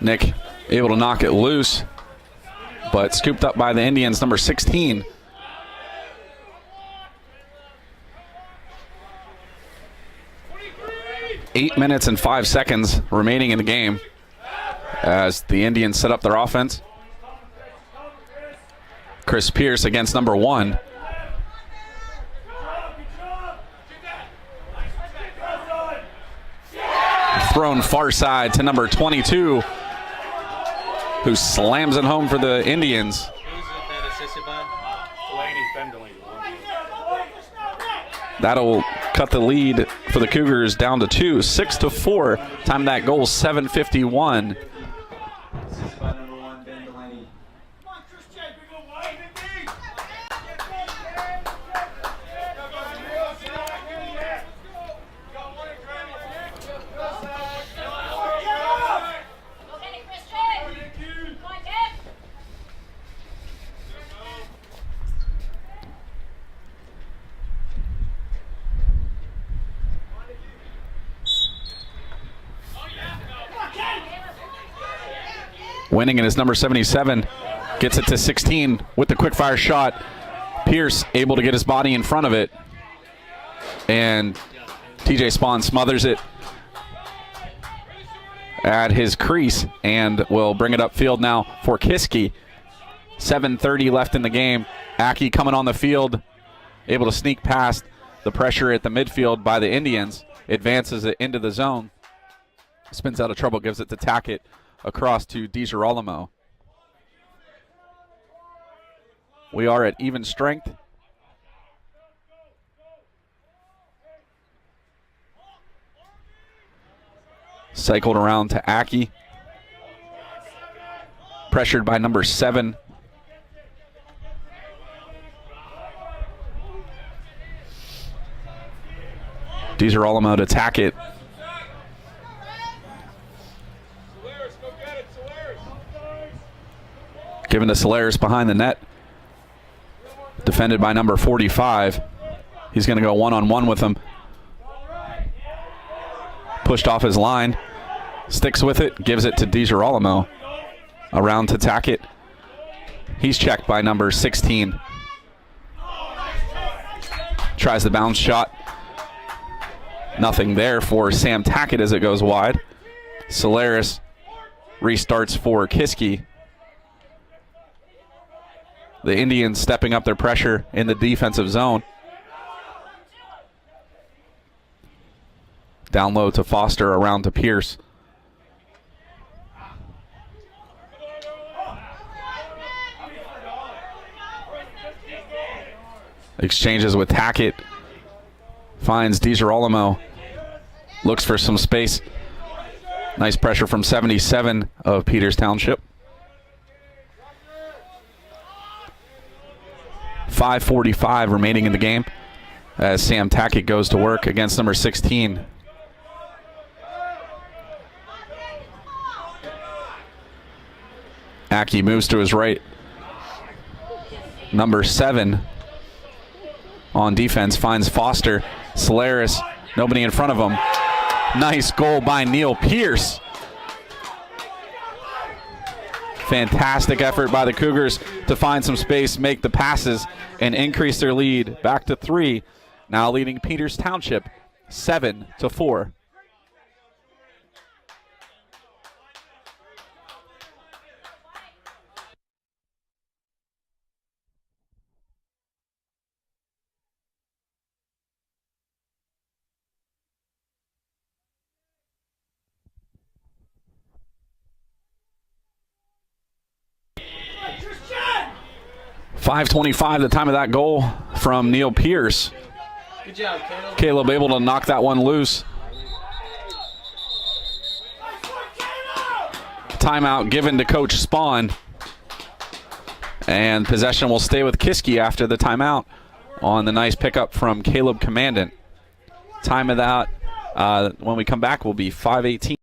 Speaker 1: Nick able to knock it loose, but scooped up by the Indians, number 16. Eight minutes and 5 seconds remaining in the game as the Indians set up their offense. Chris Pierce against number 1. Thrown far side to number 22, who slams it home for the Indians. That'll cut the lead for the Cougars down to 2, 6-4. Time of that goal, 7:51. Winning it is number 77. Gets it to 16 with the quick fire shot. Pierce able to get his body in front of it. And TJ Spahn smothers it at his crease and will bring it upfield now for Kiski. 7:30 left in the game. Aki coming on the field, able to sneak past the pressure at the midfield by the Indians. Advances it into the zone. Spins out of trouble, gives it to Tackett. Across to DiGirolamo. We are at even strength. Cycled around to Aki. Pressured by number 7. DiGirolamo to Tackett. Given to Solaris behind the net. Defended by number 45. He's going to go one-on-one with him. Pushed off his line. Sticks with it. Gives it to DiGirolamo. Around to Tackett. He's checked by number 16. Tries the bounce shot. Nothing there for Sam Tackett as it goes wide. Solaris restarts for Kiski. The Indians stepping up their pressure in the defensive zone. Down low to Foster, around to Pierce. Exchanges with Tackett. Finds DiGirolamo. Looks for some space. Nice pressure from 77 of Peters Township. 5:45 remaining in the game as Sam Tackett goes to work against number 16. Aki moves to his right. Number 7 on defense finds Foster. Solaris, nobody in front of him. Nice goal by Neil Pierce. Fantastic effort by the Cougars to find some space, make the passes, and increase their lead back to 3. Now leading Peters Township 7-4. .525 the time of that goal. from Neil Pierce.
Speaker 3: Good job, Caleb.
Speaker 1: Caleb able to knock that one loose. Timeout given to Coach Spawn. And possession will stay with Kiski after the timeout on the nice pickup from Caleb Commandant. Time of that, when we come back, will be 5:18.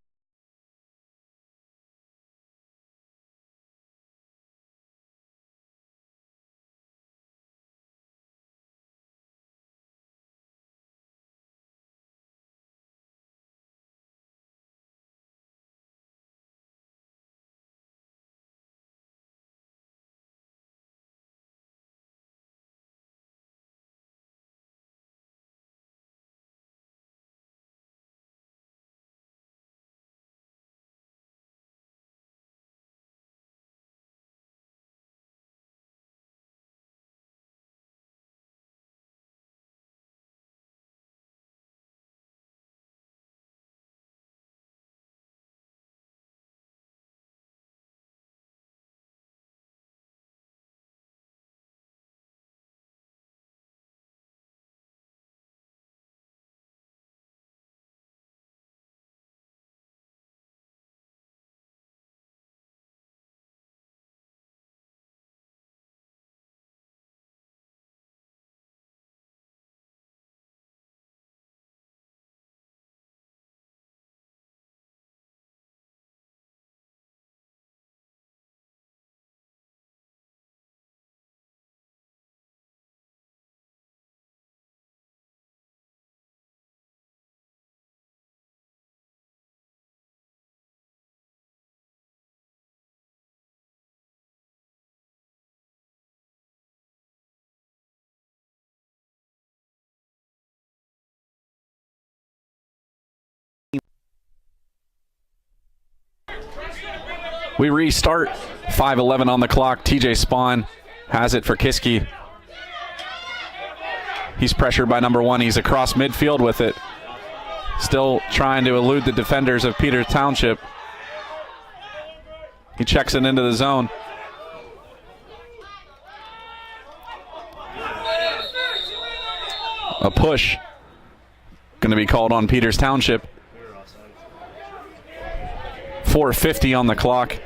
Speaker 1: We restart. 5:11 on the clock. TJ Spawn has it for Kiski. He's pressured by number 1. He's across midfield with it. Still trying to elude the defenders of Peters Township. He checks it into the zone. A push. Going to be called on Peters Township. 4:50 on the clock.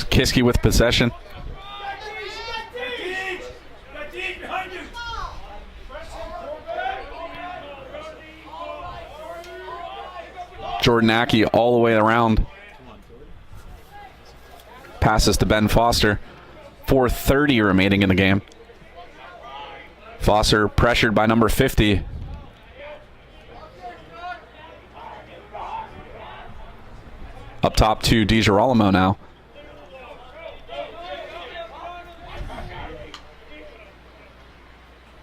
Speaker 1: Kiski with possession. Jordan Ackey all the way around. Passes to Ben Foster. 4:30 remaining in the game. Foster pressured by number 50. Up top to DiGirolamo now.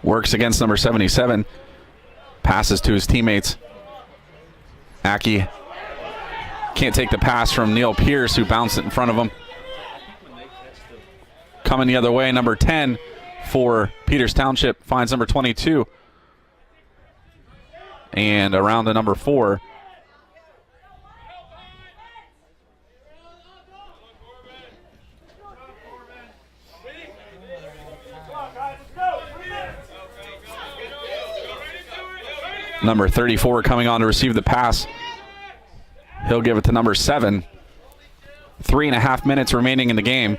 Speaker 1: Works against number 77. Passes to his teammates. Ackey can't take the pass from Neil Pierce, who bounced it in front of him. Coming the other way, number 10 for Peters Township finds number 22. And around to number 4. Number 34 coming on to receive the pass. He'll give it to number 7. 3.5 minutes remaining in the game.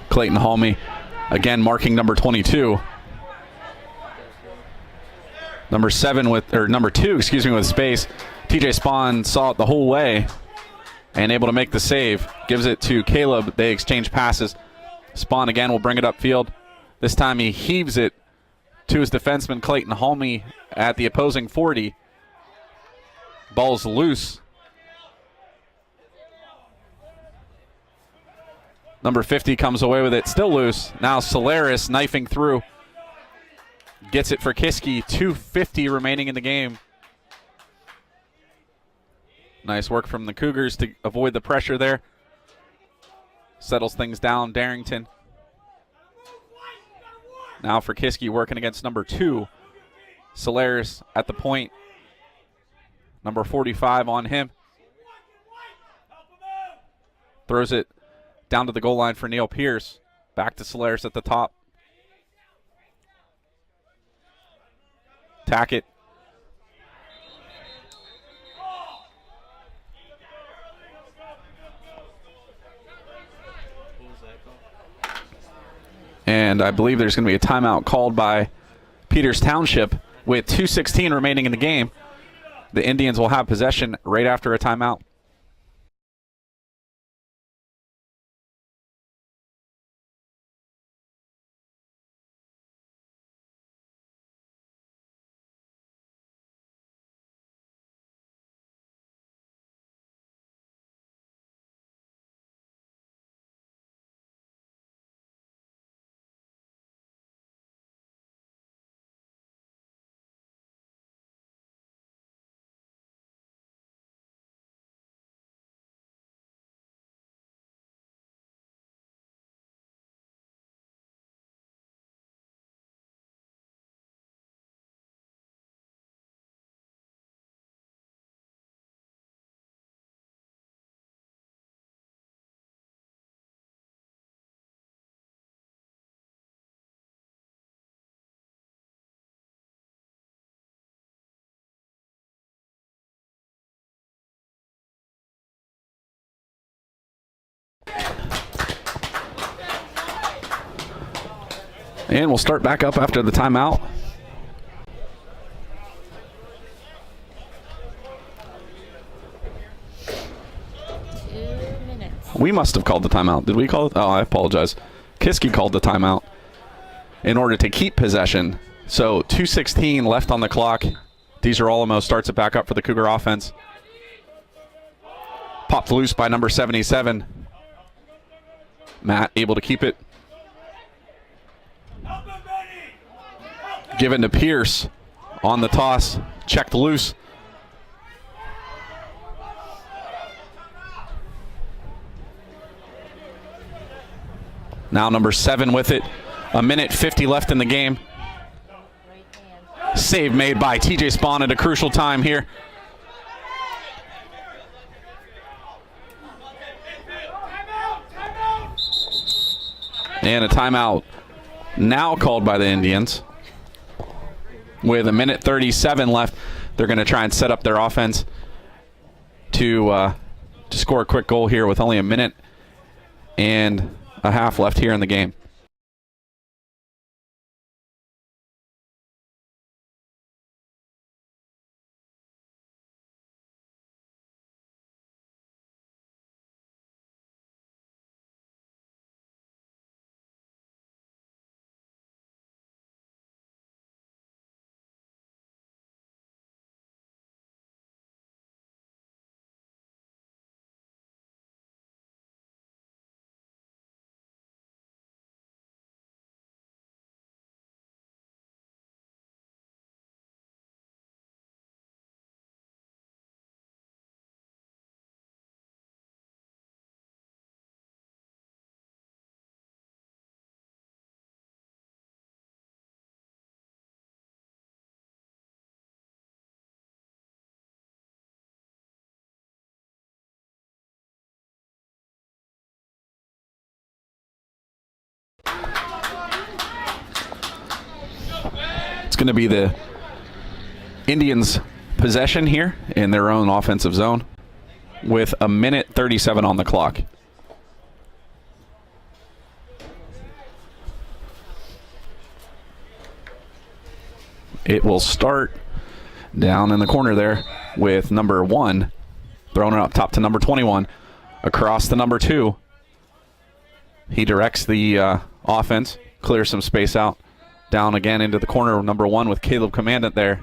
Speaker 1: Clayton Halmy again marking number 22. Number 2, excuse me, with space. TJ Spawn saw it the whole way and able to make the save. Gives it to Caleb. They exchange passes. Spawn again will bring it upfield. This time he heaves it to his defenseman Clayton Halmy at the opposing 40. Ball's loose. Number 50 comes away with it, still loose. Now Solaris knifing through. Gets it for Kiski. 2:50 remaining in the game. Nice work from the Cougars to avoid the pressure there. Settles things down, Darrington. Now for Kiski working against number 2. Solaris at the point. Number 45 on him. Throws it down to the goal line for Neil Pierce. Back to Solaris at the top. Tackett. And I believe there's going to be a timeout called by Peters Township with 2:16 remaining in the game. The Indians will have possession right after a timeout. And we'll start back up after the timeout. We must have called the timeout. Did we call it? Oh, I apologize. Kiski called the timeout in order to keep possession. So 2:16 left on the clock. DiGirolamo starts it back up for the Cougar offense. Popped loose by number 77. Matt able to keep it. Given to Pierce on the toss. Checked loose. Now number 7 with it. 1:50 left in the game. Save made by TJ Spawn at a crucial time here. And a timeout now called by the Indians. With 1:37 left, they're going to try and set up their offense to score a quick goal here with only 1.5 minutes left here in the game. It's going to be the Indians' possession here in their own offensive zone with 1:37 on the clock. It will start down in the corner there with number 1 throwing it up top to number 21 across the number 2. He directs the offense, clears some space out. Down again into the corner of number 1 with Caleb Commandant there.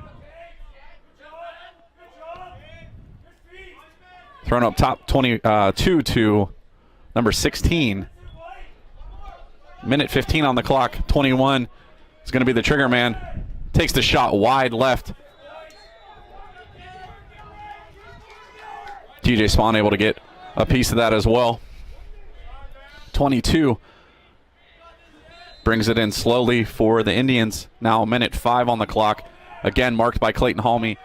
Speaker 1: Thrown up top 22 to number 16. 1:15 on the clock. 21 is going to be the trigger man. Takes the shot wide left. TJ Spawn able to get a piece of that as well. 22 brings it in slowly for the Indians. Now 1:05 on the clock. Again marked by Clayton Halmy.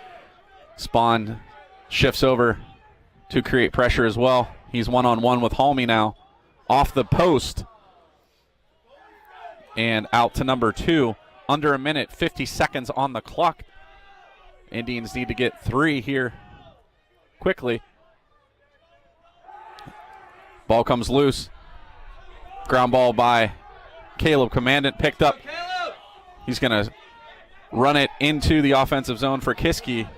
Speaker 1: Spawn shifts over to create pressure as well. He's one-on-one with Halmy now. Off the post. And out to number 2. Under a minute, 50 seconds on the clock. Indians need to get 3 here quickly. Ball comes loose. Ground ball by Caleb Commandant, picked up. He's going to run it into the offensive zone for Kiski.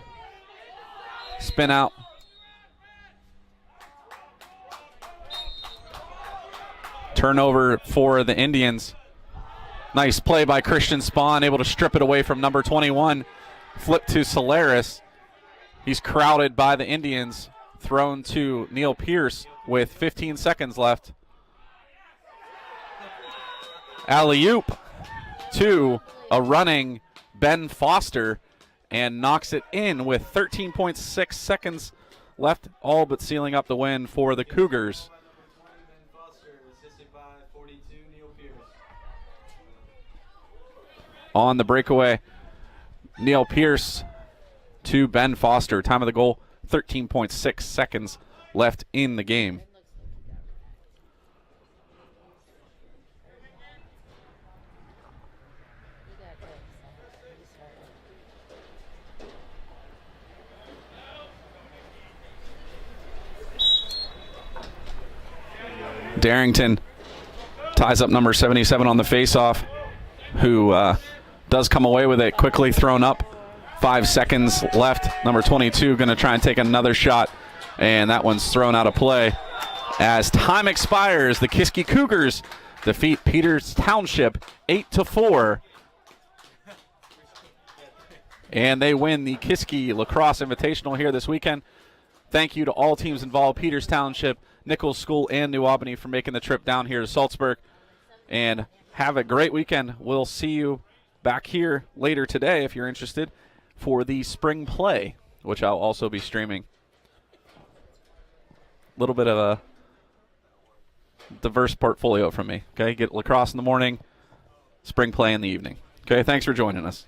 Speaker 1: Spin out. Turnover for the Indians. Nice play by Christian Spahn, able to strip it away from number 21. Flip to Solaris. He's crowded by the Indians. Thrown to Neil Pierce with 15 seconds left. Alley-oop to a running Ben Foster and knocks it in with 13.6 seconds left, all but sealing up the win for the Cougars. On the breakaway, Neil Pierce to Ben Foster. Time of the goal, 13.6 seconds left in the game. Darrington ties up number 77 on the faceoff, who does come away with it. Quickly thrown up. 5 seconds left. Number 22 going to try and take another shot, and that one's thrown out of play. As time expires, the Kiski Cougars defeat Peters Township 8-4. And they win the Kiski Lacrosse Invitational here this weekend. Thank you to all teams involved, Peters Township, Nichols School, and New Albany, for making the trip down here to Salzburg. And have a great weekend. We'll see you back here later today, if you're interested, for the spring play, which I'll also be streaming. A little bit of a diverse portfolio from me. Okay, get lacrosse in the morning, spring play in the evening. Okay, thanks for joining us.